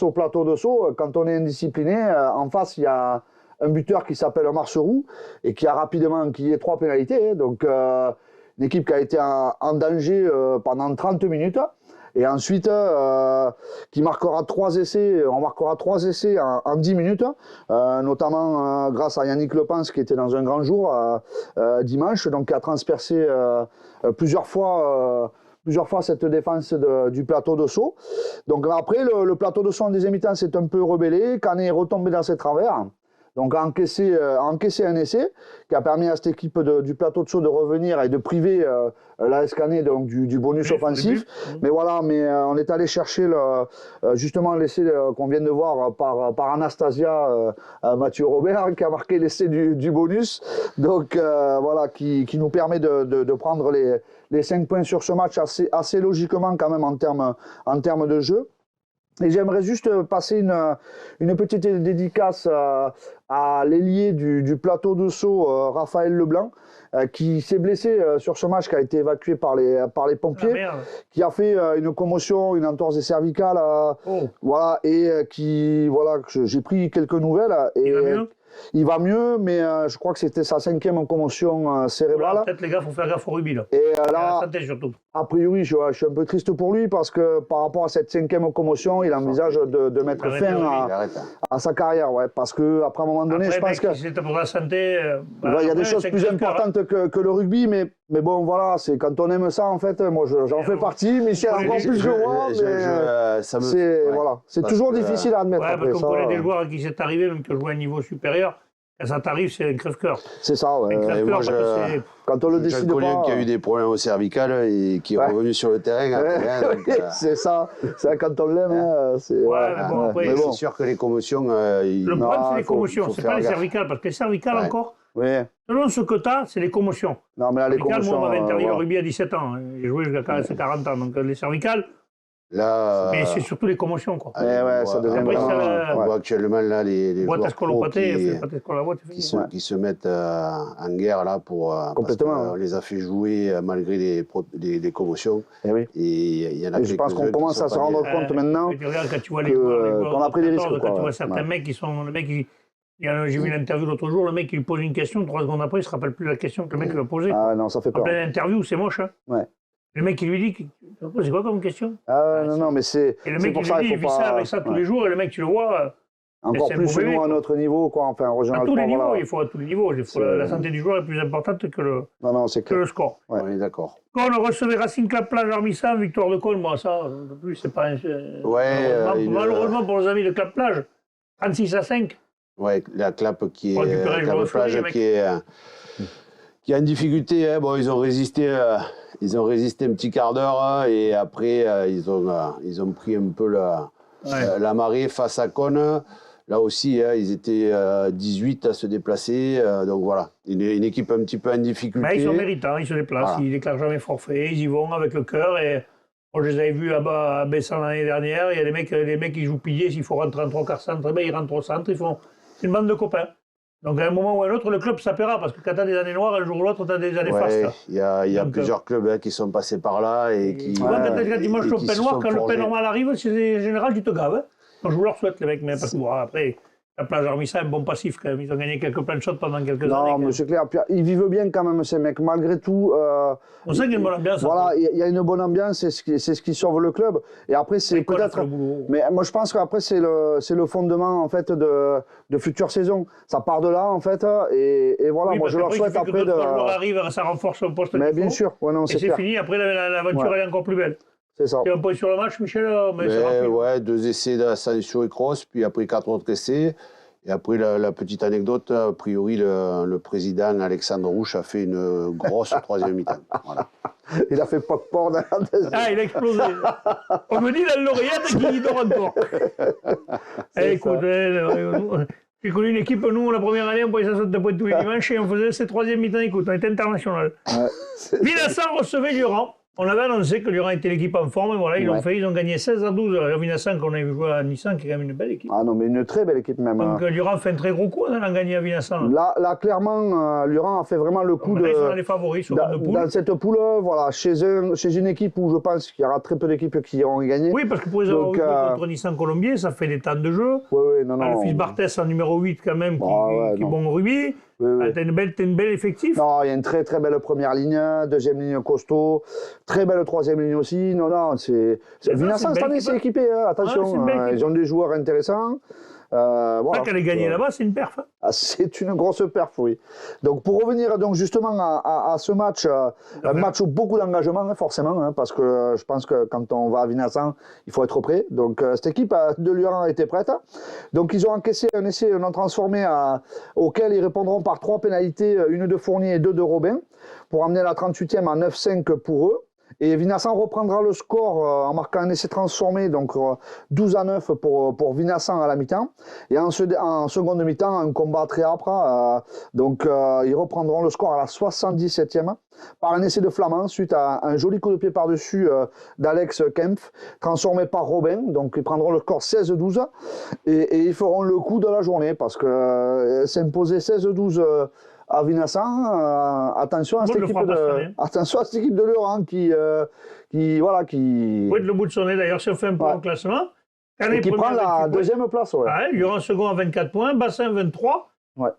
au plateau de Sceaux, quand on est indiscipliné, en face, il y a un buteur qui s'appelle Marceroux et qui a rapidement enquillé 3 pénalités. Donc, une équipe qui a été en danger pendant 30 minutes. Et ensuite, qui marquera 3 essais. On marquera 3 essais en 10 minutes, notamment grâce à Yannick Lepens qui était dans un grand jour dimanche, donc qui a transpercé plusieurs fois cette défense du plateau de Sceaux. Donc après, le plateau de Sceaux en deuxième mi-temps s'est un peu rebellé. Canet est retombé dans ses travers. Donc a encaissé un essai qui a permis à cette équipe du plateau de Sceaux de revenir et de priver l'AS Canet donc du bonus
Oui,
offensif.
au début.
Mais voilà, on est allé chercher justement l'essai qu'on vient de voir par Anastasia Mathieu Robert qui a marqué l'essai du bonus. Donc voilà, qui nous permet de prendre les 5 points sur ce match assez logiquement quand même en termes de jeu. Et j'aimerais juste passer une petite dédicace à l'ailier du plateau de Sceaux, Raphaël Leblanc, qui s'est blessé sur ce match, qui a été évacué par les pompiers,
Ah, merde.
qui a fait une commotion, une entorse des cervicales,
Oh,
voilà, et j'ai pris quelques nouvelles. Et
il va mieux?
il va mieux, mais je crois que c'était sa 5e commotion cérébrale.
Voilà, peut-être les gars, il faut faire gaffe au rugby, là.
Et
Et à la
là,
santé, surtout.
a priori, je suis un peu triste pour lui parce que par rapport à cette 5e commotion, il envisage de mettre
Arrêtez le
fin
rugby.
Il arrête.
à sa carrière, ouais, parce que après à un moment donné,
Après,
je pense
mec,
que
si c'était pour la santé...
il y a des
après,
choses
c'est
plus
que le cœur, hein.
importantes que le rugby, mais bon, voilà, c'est quand on aime ça, en fait, moi j'en fais partie, Michel
Oui,
encore plus que moi, mais
ça me-
c'est
ouais.
voilà, c'est
Parce
toujours
que,
difficile à admettre
Ouais,
après
parce qu'on
ça.
connaît des joueurs à qui c'est arrivé, même qui ont joué à un niveau supérieur. Quand ça t'arrive, c'est un crève-cœur.
C'est ça, ouais.
Un crève-cœur,
moi,
parce que c'est...
Quand on le
J'ai un
décide
collègue
pas.
qui a eu des problèmes au cervical et qui est
Ouais.
revenu sur le terrain après. Hein, donc,
c'est ça, quand on l'aime, hein, c'est.
Ouais, mais bon, après,
mais bon.
c'est sûr que les commotions.
Le problème, c'est les
faut
commotions, c'est
faire
pas les
gaffe.
cervicales, parce que les cervicales,
Ouais.
encore,
Oui,
selon ce que tu as, c'est les commotions.
non, mais là, les
Les cervicales, moi,
commotions.
on m'avait interdit le
voilà.
rugby à 17 ans. hein. J'ai joué jusqu'à 40 ans. Donc, les cervicales,
Là,
mais c'est surtout les commotions, quoi.
Ouais, ça devient
Après,
vraiment.
ça,
on voit actuellement là les
Boîte à
joueurs pro
scolopatée,
qui se mettent en guerre là pour
Complètement,
parce qu'on les a fait jouer malgré les commotions
Eh oui.
et il y en a
Et je pense qu'on
quelques-uns qui
commence
sont
à se
pas
rendre
bien.
compte maintenant.
Tu regardes quand tu vois
que-
les joueurs
qu'on a pris des
14,
risques,
quand
quoi,
tu vois
ouais.
certains
Ouais.
mecs qui sont... Le mec, j'ai vu une interview l'autre jour, le mec, il lui pose une question, 3 secondes après, il ne se rappelle plus la question que le mec lui a posée.
Ah non, ça fait
En
peur.
pleine interview, c'est moche. Hein.
Ouais.
Le mec, il lui dit, c'est quoi comme question?
Non, mais c'est
Et le
c'est
mec,
pour
il
ça,
lui dit, il vit ça avec ça tous les jours, et le mec, tu le vois.
Encore
c'est un
plus
beau
chez
bébé,
nous à
quoi.
notre niveau, quoi. Enfin, en
À
général,
tous les niveaux,
voilà.
il faut à tous les niveaux. La santé du joueur est plus importante que
Non, c'est
que
clair.
le score.
Ouais.
On est d'accord.
Quand on recevait Racing Club Plage Armissa, victoire de Cône, moi, ça, non plus, c'est pas un. Malheureusement pour nos amis de Club Plage, 36-5.
Ouais, la Clap qui
Pour
est
récupérer le
Clap
joueur
Plage
Fleury,
qui est en difficulté. Hein. Bon, ils ont résisté un petit quart d'heure hein, et après ils ont pris un peu la marée face à Cône. Là aussi, hein, ils étaient 18 à se déplacer. Donc voilà, une équipe un petit peu en difficulté.
Mais ils sont méritants, ils se déplacent,
Voilà.
ils déclarent jamais forfait, ils y vont avec le cœur. Et moi, je les avais vus à Bessan l'année dernière. Il y a des mecs qui jouent pilier, s'il faut rentrer en 3/4 centre, ben, ils rentrent au centre. C'est une bande de copains. Donc à un moment ou à un autre, le club s'appellera, parce que quand tu as des années noires, un jour ou l'autre, tu as des années fastes.
Ouais, il y a
Donc,
plusieurs clubs hein, qui sont passés par là et qui.
Tu vois, quand tu as dimanche
et
le
qui
pain
se
noir,
sont
quand le pain
forgés.
normal arrive, c'est en général, tu te gaves. Hein. Donc, je vous leur souhaite, les mecs, mais parce que bon, après, la Plage Armissa, un bon passif quand même. Ils ont gagné quelques plein de shots pendant quelques années.
Non, mais c'est clair. Puis, ils vivent bien quand même, ces mecs. Malgré tout.
On sent qu'il y a une bonne ambiance.
Voilà, il y a une bonne ambiance, c'est ce qui sauve le club. Et après, c'est peut-être. Mais moi, je pense qu'après, c'est le fondement en fait de futures saisons. Ça part de là, en fait. Et voilà,
Oui,
moi, je leur souhaite après de.
Quand le joueur arrive, ça renforce le poste.
Mais bien sûr, ouais, non,
Et
c'est
c'est
clair.
fini. Après, l'aventure,
Ouais.
elle est encore plus belle.
C'est ça.
Et un point sur le match, Michel, mais c'est
Mais,
rapide.
ouais, 2 essais d'Asensio et Kroos, puis après 4 autres essais. Et après, la petite anecdote, a priori, le président Alexandre Rouche a fait une grosse troisième mi-temps. Voilà.
Il a fait popcorn dans la deuxième.
Ah, il a explosé. On me dit dans l'oreillette qu'il dort encore. Écoute, j'ai connu une équipe, nous, la première année, on pouvait s'asseoir de points tous les dimanches et on faisait ces troisième mi-temps. Écoute, on était international. Vincent recevait Lurent. On avait annoncé que Lurent était l'équipe en forme et voilà, ils l'ont fait. Ils ont gagné 16-12. Vincent, qu'on a vu jouer à Nissan, qui est quand même une belle équipe.
Ah non, mais une très belle équipe même.
Donc Lurent fait un très gros coup en allant gagner à Vincent.
Là, clairement, Lurent a fait vraiment le coup
Ils sont les favoris sur une poule.
dans cette poule, voilà, chez une équipe où je pense qu'il y aura très peu d'équipes qui auront gagné.
Oui, parce que pour les avoir eu contre Nissan Colombier, ça fait des temps de jeu.
Oui, non.
Le fils Barthès en numéro 8 quand même, qui est
non.
bon au rugby.
Oui.
T'as une belle effectif.
Non, il y a une très très belle première ligne, deuxième ligne costaud, très belle troisième ligne aussi. Non, c'est Vincent cette année, c'est équipé, hein, attention, ils ont des joueurs intéressants. Voilà.
Qu'elle ait gagné là-bas, c'est une perf.
Ah, c'est une grosse perf, oui. Donc pour revenir donc justement à ce match, un match où beaucoup d'engagement, hein, forcément, hein, parce que je pense que quand on va à Vincent, il faut être prêt. Donc cette équipe de Lurent était prête. Donc ils ont encaissé un essai non transformé auquel ils répondront par 3 pénalités, une de Fournier et 2 de Robin, pour amener la 38e à 9-5 pour eux. Et Vincent reprendra le score en marquant un essai transformé, donc 12-9 pour Vincent à la mi-temps. Et en seconde mi-temps, un combat très âpre. Donc ils reprendront le score à la 77e par un essai de Flamand suite à un joli coup de pied par-dessus d'Alex Kempf, transformé par Robin. Donc ils prendront le score 16-12 et ils feront le coup de la journée parce que s'imposer 16-12 à Vincent, attention à cette équipe de Lurent qui
Oui, le bout de son nez d'ailleurs, si on fait un point au classement.
Et qui prend la deuxième place.
Lurent second à 24 points, Bassin 23.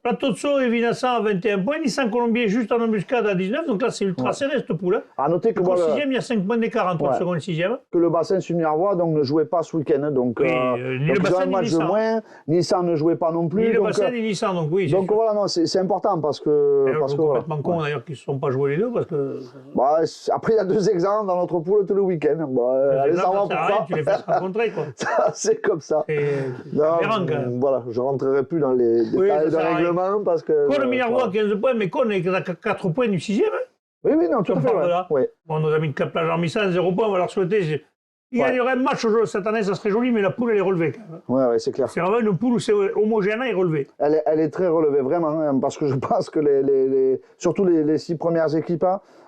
Plateau de Sceaux et Vincent à 21 points, Nissan Colombier juste en embuscade à 19, donc là c'est ultra serré cette poule.
À noter que
le 6e, il y a 5 points d'écart entre le second et le 6e.
Que le Bassin Suminervois donc ne jouait pas ce week-end, donc
ni le Bassin ni
Nissan. De moins, Nissan ne jouait pas non plus.
Ni le Bassin ni Nissan, donc oui.
Donc voilà, non, c'est important parce que.
C'est complètement con d'ailleurs qu'ils ne se sont pas joués les deux parce que.
Après il y a 2 exemples dans notre poule tout le week-end.
Allez, ça va pour ça. Tu les fais se rencontrer quoi.
C'est comme ça. Voilà, je ne rentrerai plus dans les détails de règlement parce que.
Cône Minervois à 15 points, mais Cône est à 4 points du 6e.
Oui, non, tout à fait.
Bon, nos amis de Cap Plage Armissa, 0 points, on va leur souhaiter. Il gagnerait un match au jeu cette année, ça serait joli, mais la poule, elle est relevée quand même.
Oui, c'est clair.
C'est vraiment une poule où c'est homogène et relevé.
Elle est très relevée, vraiment, hein, parce que je pense que surtout les 6 premières équipes,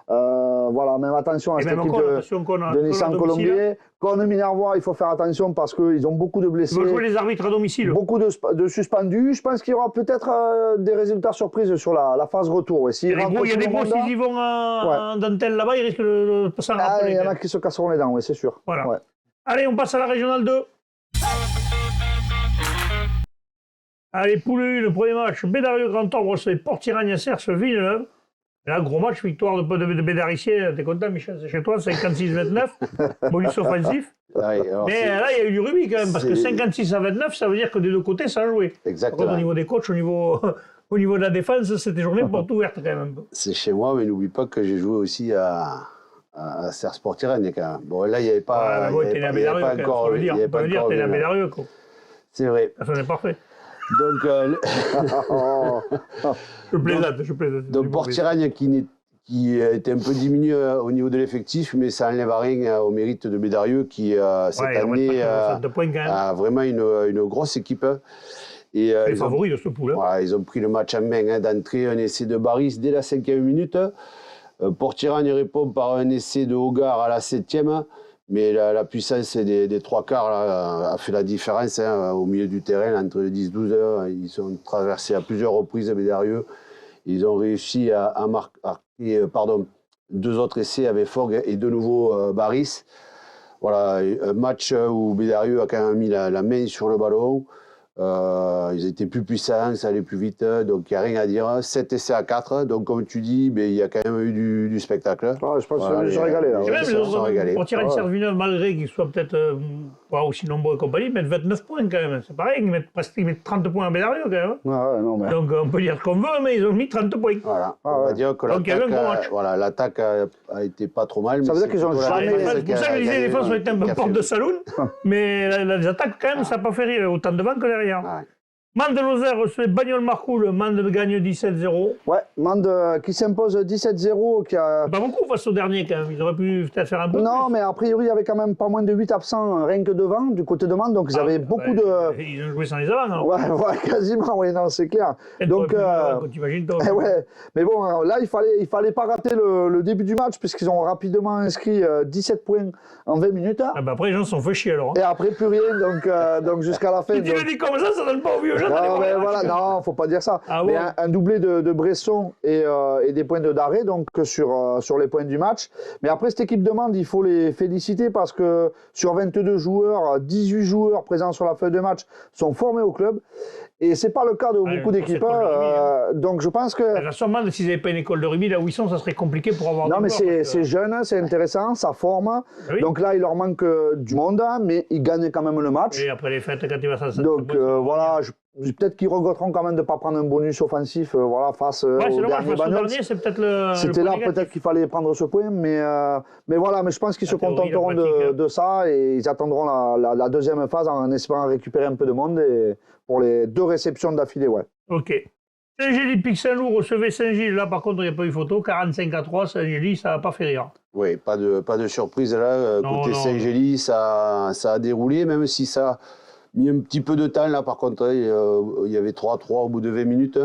voilà, même attention à cette équipe de Nissan Colombier. Cône Minervois, il faut faire attention parce qu'ils ont beaucoup de blessés.
Ils vont jouer les arbitres à domicile.
Beaucoup de suspendus. Je pense qu'il y aura peut-être des résultats surprises sur la phase retour.
Il y a des gros, s'ils y vont en dentelle là-bas, ils risquent de s'en rappeler.
Il y en a qui se casseront les dents, oui, c'est sûr.
Voilà. Ouais. Allez, on passe à la régionale 2. Allez, poule 1, le premier match. Bédarieux Grand Orbre recevait Port-Iragne Cerce Villeneuve. Là, gros match, victoire de Bédaricier, t'es content, Michel, c'est chez toi, 56-29, bonus offensif.
Ouais, alors
Mais là, il y a eu du rubis quand même, parce que 56-29, ça veut dire que des deux côtés, ça a joué.
Exactement.
Par contre, au niveau des coachs, au niveau de la défense, c'était journée porte ouverte quand même.
C'est chez moi, mais n'oublie pas que j'ai joué aussi à Serre Sportirène quand même. Bon, là, il n'y avait pas.
Ouais, t'es à Bédarieux, quand même, faut le dire. Faut le dire, t'es à Bédarieux, quoi.
C'est vrai.
Ça n'est parfait.
Donc,
Oh,
Je plaisante.
donc Portiragne qui était un peu diminué au niveau de l'effectif, mais ça enlève à rien au mérite de Bédarieux qui, cette année, a vraiment une grosse équipe. Et,
les favoris de ce pool.
Voilà, ils ont pris le match en main d'entrée, un essai de Baris dès la 5e minute. Portiragne répond par un essai de Hogarth à la 7e. Mais la puissance des trois quarts là, a fait la différence au milieu du terrain. Entre les 10-12, ils sont traversés à plusieurs reprises à Bédarieux. Ils ont réussi à marquer deux autres essais avec Fogg et de nouveau Baris. Voilà, un match où Bédarieux a quand même mis la main sur le ballon. Ils étaient plus puissants, ça allait plus vite, donc il n'y a rien à dire. 7 essais à 4, donc comme tu dis, il y a quand même eu du spectacle.
Ah, je pense qu'ils se sont régalés.
Pour tirer une Servineuve, malgré qu'ils soient peut-être pas aussi nombreux et compagnie, ils mettent 29 points quand même. C'est pareil, ils mettent 30 points à Bédarieux quand même.
Non, mais...
Donc on peut dire ce qu'on veut, mais ils ont mis 30 points.
Voilà, on va dire que l'attaque a été pas trop mal.
Ça veut dire qu'ils ont jamais...
C'est pour ça que je disais, les défenses ont été un peu porte de saloon, mais les attaques quand même, ça n'a pas fait rire autant devant que derrière.
Ouais.
Mande de Lozère reçoit Bagnols-Marcoul, Mande gagne 17-0.
Ouais, Mande qui s'impose 17-0.
Pas beaucoup face au dernier quand même, ils auraient pu peut-être faire un peu
Non,
plus.
mais a priori, il y avait quand même pas moins de 8 absents, rien que devant, du côté de Mande, donc ils avaient beaucoup de...
Ils ont joué sans les avants, alors.
Ouais, quasiment, oui, non, c'est clair. Donc,
t'imagines, toi.
ouais. Mais bon, là, il fallait pas rater le début du match, puisqu'ils ont rapidement inscrit 17 points en 20 minutes.
Ah bah après, les gens se sont fait chier alors.
Et après, plus rien, donc jusqu'à la fin.
Si tu le dis comme ça donne pas envie aux gens d'aller
Non,
voir
mais
les
voilà,
matchs.
non, faut pas dire ça.
Ah
mais
bon.
un doublé de Bresson et des points de Daré, donc sur les points du match. Mais après, cette équipe de Mende, il faut les féliciter parce que sur 22 joueurs, 18 joueurs présents sur la feuille de match sont formés au club. Et c'est pas le cas de beaucoup d'équipes. Donc je pense que...
La Sommande, s'ils n'avaient pas une école de rugby, là où ils sont, ça serait compliqué pour avoir...
Non, mais c'est jeune, c'est intéressant, ça forme.
Oui.
Donc là, il leur manque du monde, mais ils gagnent quand même le match.
Et après les fêtes, quand il va s'en...
Donc voilà, peut-être qu'ils regretteront quand même de ne pas prendre un bonus offensif face au dernier Bagnols.
C'est peut-être le...
C'était là peut-être qu'il fallait prendre ce point, mais voilà, mais je pense qu'ils se contenteront de ça et ils attendront la deuxième phase en espérant récupérer un peu de monde pour les 2 réceptions d'affilée, ouais.
Ok. Saint-Gély, Saint-Loup recevait Saint-Gilles. Là, par contre, il n'y a pas eu photo. 45-3, Saint-Gély, ça n'a pas fait rire.
Oui, pas de surprise là. Côté Saint-Gély, ça a déroulé, même si ça a mis un petit peu de temps. Là, par contre, il y avait 3-3 au bout de 20 minutes.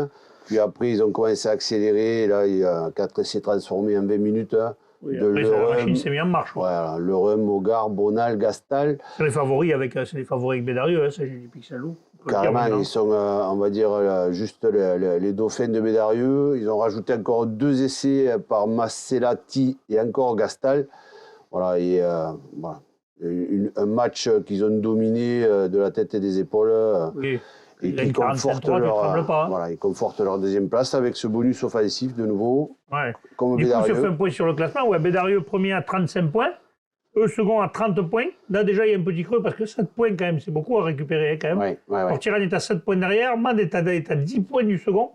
Puis après, ils ont commencé à accélérer. Et là, il y a 4 essais transformés en 20 minutes.
Oui, après, la machine s'est mise en marche.
Voilà, Le Rhum, Hogarth, Bonal, Gastal.
C'est les favoris avec Bédarieux, Saint-Gély, Saint-Loup.
Carrément, ils sont, on va dire, juste les dauphins de Bédarieux. Ils ont rajouté encore 2 essais par Masselati et encore Gastal. Voilà, et voilà. Un match qu'ils ont dominé de la tête et des épaules.
Oui.
Et qui conforte ils confortent leur deuxième place avec ce bonus offensif de nouveau.
Ouais.
Comme
du
Bédarieux.
coup, ça fait un point sur le classement. Ouais, Bédarieux premier à 35 points. Eux second à 30 points. Là, déjà, il y a un petit creux parce que 7 points, quand même, c'est beaucoup à récupérer, quand même. Portirane est à 7 points derrière. Mande est à 10 points du second.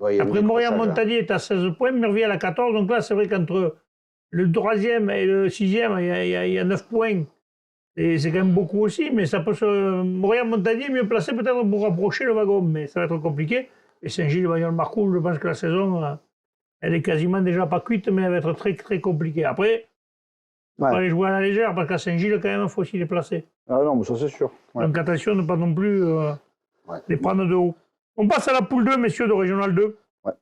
Après, Montagnier est à 16 points. Merviel à 14. Donc là, c'est vrai qu'entre le 3e et le 6e, il y a 9 points. Et c'est quand même beaucoup aussi, mais ça peut se... Montagnier est mieux placé peut-être pour rapprocher le wagon, mais ça va être compliqué. Et Saint-Gilles, Bagnols-Marcoul, je pense que la saison, elle est quasiment déjà pas cuite, mais elle va être très, très compliquée. Après, on va aller jouer à la légère, parce qu'à Saint-Gilles, quand même, il faut aussi les placer.
Ah non, mais ça c'est sûr. Ouais.
Donc attention de ne pas non plus les prendre de haut. On passe à la poule 2, messieurs, de Régional 2.
Ouais.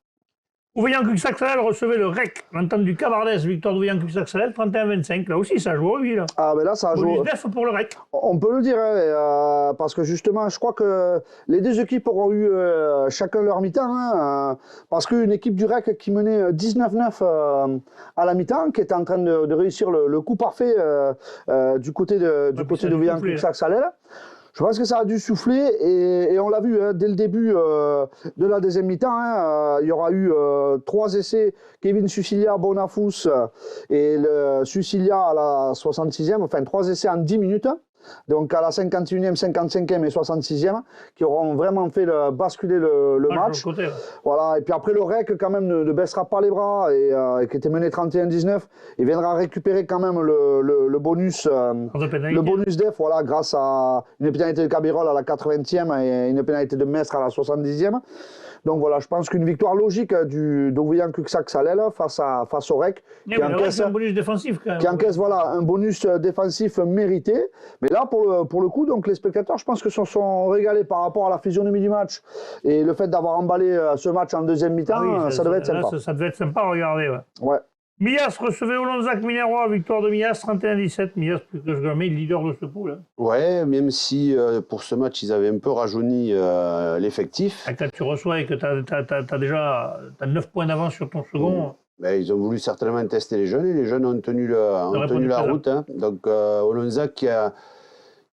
Ouveillan-Cuxac-Salel recevait le REC, l'entente du Cabardès, victoire d'Ouveillan-Cuxac-Salel, 31-25. Là aussi, ça joue, lui, là.
Ah, mais là, ça joue.
Bonus def pour le REC.
On peut le dire, parce que justement, je crois que les 2 équipes auront eu chacun leur mi-temps, parce qu'une équipe du REC qui menait 19-9 à la mi-temps, qui était en train de réussir le coup parfait du côté d'Ouveillan-Cuxac-Salel. Je pense que ça a dû souffler et on l'a vu hein, dès le début de la deuxième mi-temps. Hein, il y aura eu 3 essais, Kevin Sucilia, Bonafous et Sucilia à la 66e, enfin 3 essais en 10 minutes. Donc à la 51e, 55e et 66e, qui auront vraiment fait basculer le match.
Côté, ouais.
Voilà. Et puis après le REC quand même ne baissera pas les bras et qui était mené 31-19, il viendra récupérer quand même le bonus def voilà, grâce à une pénalité de Cabirol à la 80e et une pénalité de Mestre à la 70e. Donc voilà, je pense qu'une victoire logique d'Ouvian Cuxac Salel face au REC, qui encaisse
un bonus défensif quand même.
Qui encaisse voilà, un bonus défensif mérité. Mais là, pour le coup, donc, les spectateurs, je pense que se sont régalés par rapport à la physionomie du match. Et le fait d'avoir emballé ce match en deuxième mi-temps, ça devait être sympa.
Ça devait être sympa à regarder.
Ouais.
Mias recevait Olonzac Minervois, victoire de Mias 31-17. Mias, plus que jamais, leader de ce pool. Hein.
Ouais, même si pour ce match, ils avaient un peu rajeuni l'effectif.
Quand tu reçois et que tu as déjà 9 points d'avance sur ton second.
Ben, ils ont voulu certainement tester les jeunes et les jeunes ont tenu la route. Hein. Donc Olonzac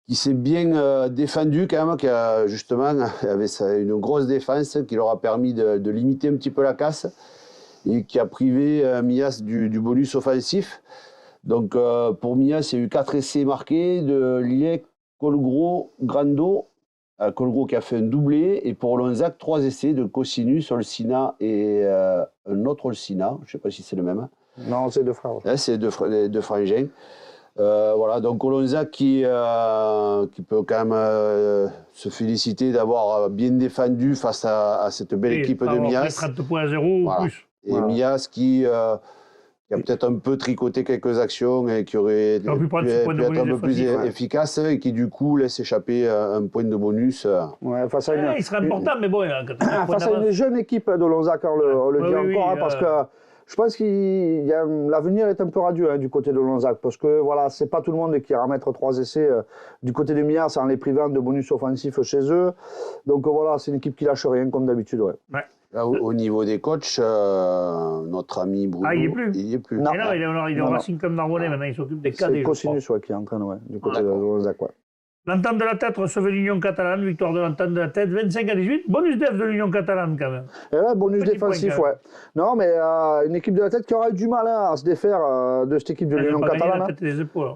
qui s'est bien défendu quand même, qui a justement avait une grosse défense qui leur a permis de limiter un petit peu la casse et qui a privé Mias du bonus offensif. Donc pour Mias, il y a eu 4 essais marqués de Liek, Colgro, Grando. Colgro qui a fait un doublé, et pour Olonzac, 3 essais de Cosinus, Olsina et un autre Olsina, je ne sais pas si c'est le même.
Non, c'est 2 frères.
Là, c'est les deux frangins. Voilà, donc Olonzac qui peut quand même se féliciter d'avoir bien défendu face à cette belle équipe de Mias.
30 points à 0 ou plus.
Et voilà. Mias qui a peut-être un peu tricoté quelques actions et qui aurait pu être un peu plus efficace et qui du coup laisse échapper un point de bonus.
Ouais, face à
il serait important, mais bon,
face à une jeune équipe d'Olonzac, on le dit encore, parce que je pense que l'avenir est un peu radieux hein, du côté de Olonzac, parce que voilà, c'est pas tout le monde qui ira mettre 3 essais du côté de Mias en les privant de bonus offensifs chez eux. Donc voilà, c'est une équipe qui lâche rien comme d'habitude. Ouais.
Là, au niveau des coachs, notre ami Bruno, il n'y est plus.
Non, il est au Racing Club Narbonnais, maintenant il s'occupe des cas des
C'est Cosinus qui est en train du côté de Olonzac. Ouais.
L'Entente de la Tête recevait l'Union Catalane, victoire de l'Entente de la Tête, 25-18. Bonus def de l'Union Catalane quand même.
Et là, bonus défensif, ouais. Non, mais une équipe de la Tête qui aura eu du mal à se défaire de cette équipe de l'Union Catalane.
La tête et les épaules.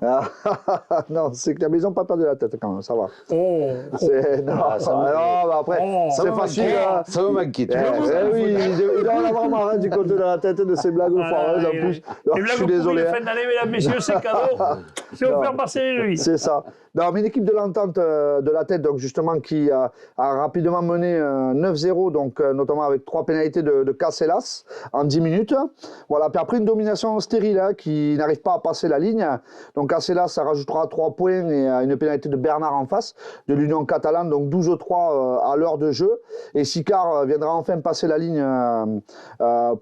Non, c'est que ils n'ont pas perdu la tête quand même, ça va.
Après,
c'est facile.
Ça me manquait.
Oui, il doit en avoir marre du côté de la tête de ces blagues foireuses en plus.
Je suis désolé. Fin d'année, mesdames, messieurs, c'est cadeau. C'est offert par Céline.
C'est ça. Non, mais une équipe de l'Entente de la Tête, donc justement, qui a rapidement mené 9-0, donc notamment avec 3 pénalités de Casellas en 10 minutes. Voilà, puis après une domination stérile hein, qui n'arrive pas à passer la ligne. Donc Casellas, ça rajoutera 3 points et une pénalité de Bernard en face de l'Union Catalane, donc 12-3 à l'heure de jeu. Et Sicard viendra enfin passer la ligne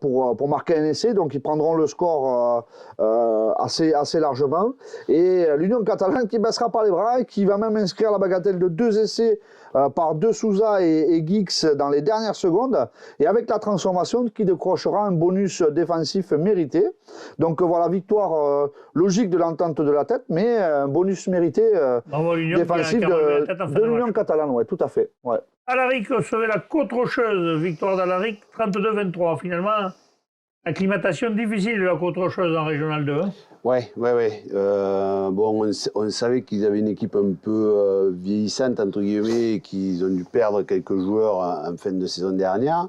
pour marquer un essai, donc ils prendront le score assez largement. Et l'Union Catalane qui baissera pas les bras et qui va même inscrire la bagatelle de 2 essais par De Souza et Gix dans les dernières secondes, et avec la transformation qui décrochera un bonus défensif mérité. Donc voilà, victoire logique de l'Entente de la Tête, mais un bonus mérité défensif de l'Union Catalane, ouais, tout à fait. Ouais.
Alaric recevait la Côte Rocheuse, victoire d'Alaric 32-23. Finalement, acclimatation difficile de la Côte Rocheuse en Régional 2. Hein.
Ouais. Bon, on savait qu'ils avaient une équipe un peu vieillissante, entre guillemets, et qu'ils ont dû perdre quelques joueurs en fin de saison dernière.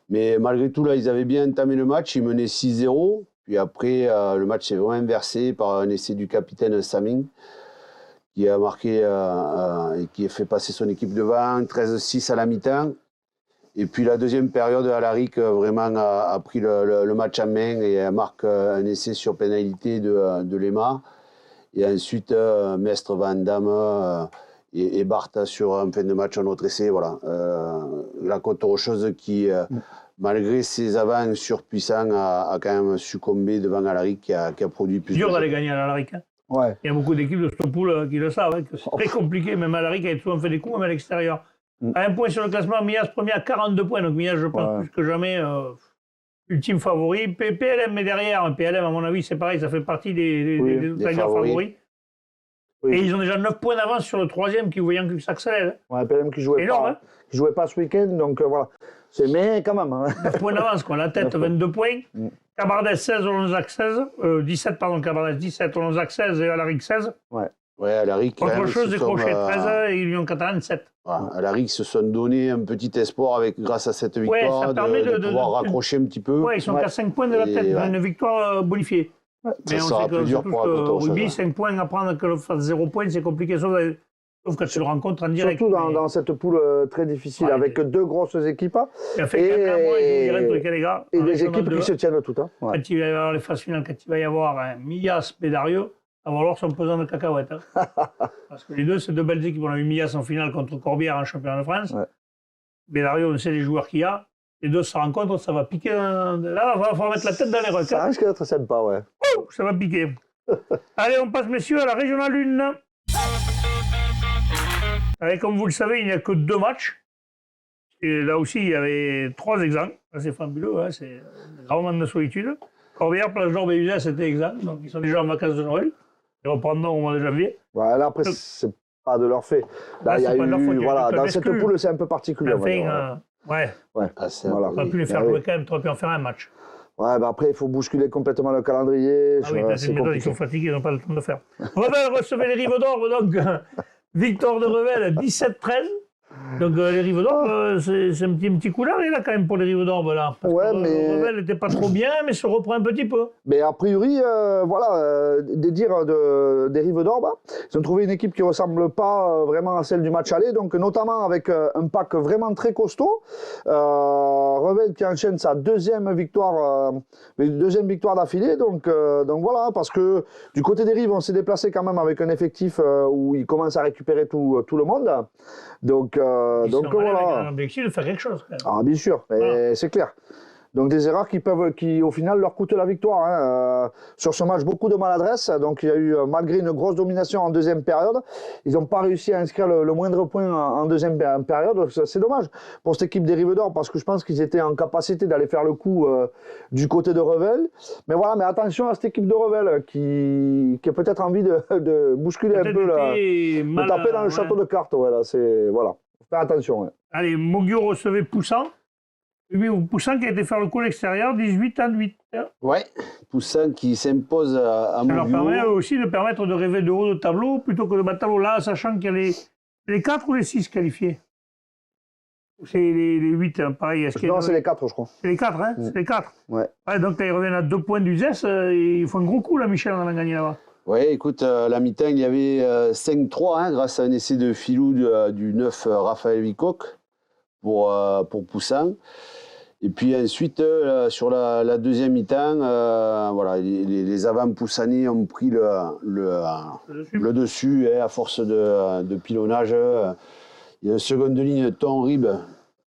Mais malgré tout, là, ils avaient bien entamé le match. Ils menaient 6-0. Puis après, le match s'est vraiment inversé par un essai du capitaine Saming, qui a marqué et qui a fait passer son équipe devant, 13-6 à la mi-temps. Et puis la deuxième période, Alaric vraiment a pris le match en main et marque un essai sur pénalité de Lema. Et ensuite, Mestre Van Damme et Bartha sur un fin de match, un autre essai. Voilà. La Côte Rocheuse qui, malgré ses avances surpuissants, a quand même succombé devant Alaric qui a produit plus.
C'est dur d'aller gagner à Alaric. Hein.
Ouais.
Il y a beaucoup d'équipes de ce pool qui le savent, hein, que c'est très compliqué. Même Alaric a souvent fait des coups, même à l'extérieur. À un point sur le classement, Mias premier à 42 points. Donc Mias, je pense plus que jamais, ultime favori. PLM est derrière. PLM, à mon avis, c'est pareil, ça fait partie des favoris.
Oui.
Et ils ont déjà 9 points d'avance sur le troisième qui, voyant qu'il s'accélère.
Ouais, PLM qui jouait
Énorme,
pas,
hein.
qui jouait pas ce week-end, donc voilà. Mais quand même. Hein.
9 points d'avance, quoi. La tête, 22 points.
Mm.
Cabardès 16, Olonzac 16. 17, pardon, Cabardès 17, Olonzac 16 et Alaric 16.
Ouais, Alaric, quand
Autre
même,
chose,
se
des
sont,
crochets 13 et Union Catalane 7.
Alaric se sont donné un petit espoir grâce à cette
Ouais,
victoire
ça permet
de
de
pouvoir raccrocher un petit peu.
Ouais, ils sont
Ouais.
qu'à 5 points de la
Et
tête. Ils ont
ouais.
une victoire bonifiée.
Ouais.
Ça
Mais on
sera
sait que
plus dur
surtout
pour
que
raconter autre
rugby,
chose.
5 points à prendre que le fasse 0 points, c'est compliqué. Sauf quand tu le rencontres en direct.
Surtout
Mais
dans cette poule très difficile,
Ouais,
avec deux grosses équipes
il a fait 4 mois, ils ont direct les gars.
et
en
des
régional
équipes
deux.
qui se tiennent toutes. Hein. Ouais.
Quand il va y avoir les phases finales, quand il va y avoir Millas, Bédario, ça va valoir son pesant de cacahuètes. Hein. Parce que les deux, c'est deux belles équipes. On a eu Millas en finale contre Corbière en championnat de France.
Ouais.
Bédario, on sait les joueurs qu'il y a. Les deux se rencontrent, ça va piquer. Là, il va falloir mettre la tête dans les requins.
Ça risque d'être sympa, ouais.
Ça va piquer. Allez, on passe, messieurs, à la régionale 1. Allez, comme vous le savez, il n'y a que 2 matchs. Et là aussi, il y avait 3 exempts. C'est fabuleux, hein, c'est un grand moment de solitude. Corbière, Plage d'Orbe et Uzès, c'était exempt. Donc, ils sont déjà en vacances de Noël. Ils reprendront au mois de janvier.
Ouais, là, après, c'est pas de leur fait. Là, il y a
c'est pas de leur faute, il y a
voilà,
quelques
dans cette
exclus.
poule, c'est un peu particulier. on va dire,
Enfin, ouais,
Ah, c'est
Voilà.
on aurait pu les faire
Ah oui.
jouer quand même, tu aurais pu en faire un match.
Ouais, bah après, il faut bousculer complètement le calendrier.
Ah oui, c'est une méthode, ils sont fatigués, ils n'ont pas le temps de le faire. Revel recevait les Rives d'Orbe, donc victoire de Revel, 17-13. Donc les Rives d'Orbe, c'est un petit coup d'arrêt là quand même pour les Rives d'Orbe là. Parce
Ouais,
que,
mais-
Revel n'était pas trop bien, mais se reprend un petit peu.
Mais a priori, voilà, des dires des Rives d'Orbe, ils ont trouvé une équipe qui ne ressemble pas vraiment à celle du match aller, donc notamment avec un pack vraiment très costaud. Revel qui enchaîne sa deuxième victoire d'affilée, donc voilà, parce que du côté des Rives, on s'est déplacé quand même avec un effectif où ils commencent à récupérer tout le monde. Donc
Ils sont
voilà.
avec un objectif de faire quelque chose quand même.
Ah, bien sûr,
Voilà.
c'est clair. Donc des erreurs qui au final leur coûtent la victoire. Hein. Sur ce match, beaucoup de maladresse. Donc il y a eu, malgré une grosse domination en deuxième période, ils n'ont pas réussi à inscrire le moindre point en deuxième période. C'est dommage pour cette équipe des Rives d'Orbe parce que je pense qu'ils étaient en capacité d'aller faire le coup du côté de Revel. Mais voilà, mais attention à cette équipe de Revel qui a peut-être envie de bousculer un
Peut-être
peu,
été
de
mal,
taper dans le
ouais.
château de cartes. Voilà, voilà. Faut faire attention. Ouais.
Allez, Mogio recevait Poussant. Poussant qui a été faire le coup à l'extérieur, 18-8.
Ouais, Poussin qui s'impose à
Ça leur
Mougio.
permet aussi de permettre de rêver de haut de tableau plutôt que de battre tableau là, sachant qu'il y a les 4 ou les 6 qualifiés. C'est les 8, hein, pareil. Est-ce qu'il y a
Non,
une-
c'est les 4, je crois.
C'est les 4, hein? C'est les 4.
Ouais.
Ouais, donc là, ils reviennent à 2 points du ZES. Ils font un gros coup, là, Michel, on a gagné là-bas.
Oui, écoute, la mi-temps, il y avait 5-3 hein, grâce à un essai de filou du 9 Raphaël Vicoq pour Poussin. Et puis ensuite, sur la deuxième mi-temps, voilà, les avants poussannais ont pris le dessus hein, à force de pilonnage. Il y a une seconde ligne, Ton Rib,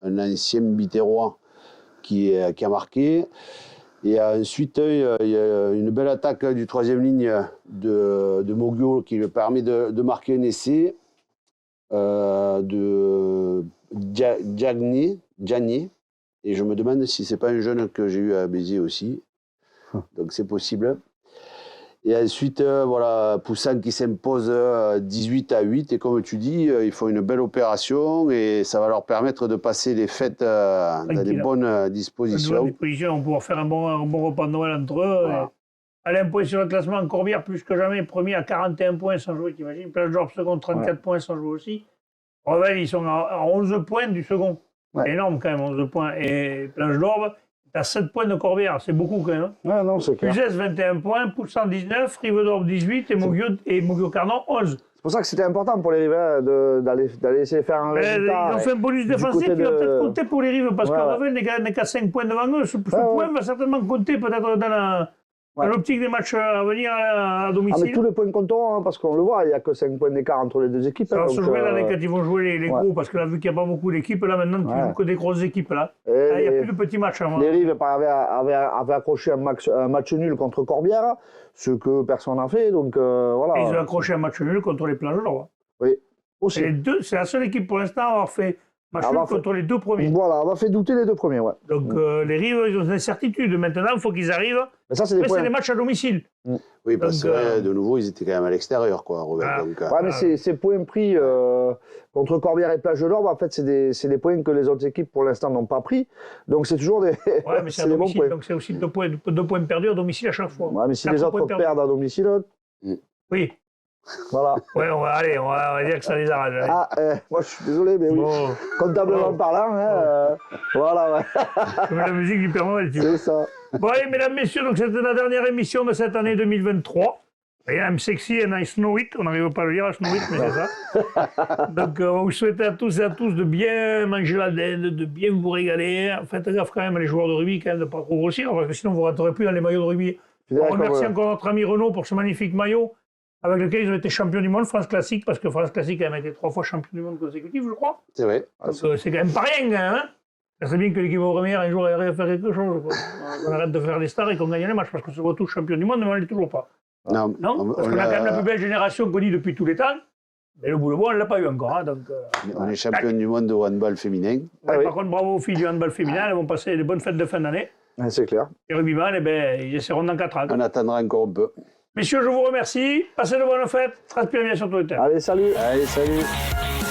un ancien Biterrois, qui a marqué. Et ensuite, il y a une belle attaque du troisième ligne de Mogio qui lui permet de marquer un essai de Diagné. Et je me demande si c'est pas un jeune que j'ai eu à Béziers aussi. Donc c'est possible. Et ensuite, voilà, Poussin qui s'impose 18-8. Et comme tu dis, ils font une belle opération et ça va leur permettre de passer les fêtes dans des bonnes dispositions.
On va pouvoir faire un bon repas de Noël entre eux.
Voilà.
Allez, un point sur le classement. Corbière, plus que jamais, premier à 41 points sans jouer, t'imagines. Plage d'Orbe, second, 34 points sans jouer aussi. Revel, ils sont à 11 points du second.
Ouais.
C'est énorme quand même, 11 points. Et Plage d'Orbe, t'as 7 points de Corbière, c'est beaucoup quand même. Hein.
Ouais, non, c'est clair.
Uzès, 21 points, Poussant, 19, Rive d'Orbe, 18 et Mogio Carnon, 11.
C'est pour ça que c'était important pour les Rivets d'aller essayer de faire un résultat.
Ils ont fait un bonus
du
défensif
côté
qui va
de-
peut-être compter pour les Rives, parce
Ouais,
que
ouais.
Revel n'est qu'à 5 points devant eux. Ce
Ouais,
point
ouais.
va certainement compter peut-être dans l'optique des matchs à venir à
Ah, mais
domicile.
tous les points compteront, hein, parce qu'on le voit, il n'y a que 5 points d'écart entre les deux équipes.
Ça va
hein,
se
donc,
jouer là, quand ils vont jouer les
ouais.
gros, parce que là, vu qu'il n'y a pas beaucoup d'équipes, là maintenant, tu
Ouais.
joues que des grosses équipes. Là,
et
il n'y a
les-
plus de petits matchs. Hein,
Les Rives avaient accroché un match nul contre Corbière, ce que personne n'a fait. Donc voilà.
Et ils ont accroché un match nul contre les Plages d'Orbe.
Oui, aussi.
C'est la seule équipe pour l'instant à avoir fait Match
Ah,
nul
bah,
contre les deux premiers.
Voilà, on m'a fait douter les deux premiers, ouais.
Donc les Rives, ils ont une incertitude. Maintenant, il faut qu'ils arrivent.
Mais ça, c'est des
Après, c'est
points.
des matchs à domicile.
Oui, parce
Donc,
que de nouveau, ils étaient quand même à l'extérieur, quoi, Robert.
Ah.
Donc,
Ouais, mais ces points pris contre Corbière et Plage de l'Orbe, en fait, c'est des points que les autres équipes, pour l'instant, n'ont pas pris. Donc, c'est toujours des,
Ouais, mais c'est à
des bons
domicile.
points.
Donc c'est aussi deux points perdus à domicile à chaque fois.
Ouais, mais si
4
les autres
points perdus.
perdent à domicile,
Oui.
voilà.
Ouais, on va dire que ça les arrange. allez.
Ah, moi, je suis désolé, mais oui.
Bon,
Comptablement
Bon.
parlant, hein, voilà, ouais.
je mets la musique du Père Noël, tu vois.
C'est ça.
Bon, allez, mesdames, messieurs, donc c'était la dernière émission de cette année 2023. Et I'm sexy and I snow it. On n'arrive pas à le dire, snow it, mais c'est ça. Donc, on va vous souhaiter à tous et à tous de bien manger la dinde, de bien vous régaler. Faites gaffe quand même, les joueurs de rugby, quand même, de ne pas trop grossir, parce que sinon, vous ne rentrerez plus dans les maillots de rugby.
Je suis
On
d'accord,
remercie
ouais.
encore notre ami Renaud pour ce magnifique maillot avec lequel ils ont été champions du monde, France Classique, parce que France Classique a même été 3 fois champion du monde consécutif, je crois.
c'est vrai.
Donc, c'est quand même pas rien, hein. Ça serait bien que l'équipe première, un jour, arrive à faire quelque chose. On arrête de faire les stars et qu'on gagne les matchs, parce qu'on se retrouve champion du monde, mais on ne l'est toujours pas.
Non,
Non, parce qu'on a quand même la plus belle génération connue depuis tous les temps. Mais le bout de bois, on ne l'a pas eu encore. Hein, donc,
on est champion du monde de handball féminin.
Ah oui.
Par contre, bravo aux filles du handball féminin. Elles vont passer des bonnes fêtes de fin d'année.
Ouais, c'est clair.
Les rugbyman, eh ben, ils essaieront dans 4 ans.
On attendra encore un peu.
Messieurs, je vous remercie. Passez de bonnes fêtes. Transpirez bien sur Twitter.
Allez, salut.
Allez, salut.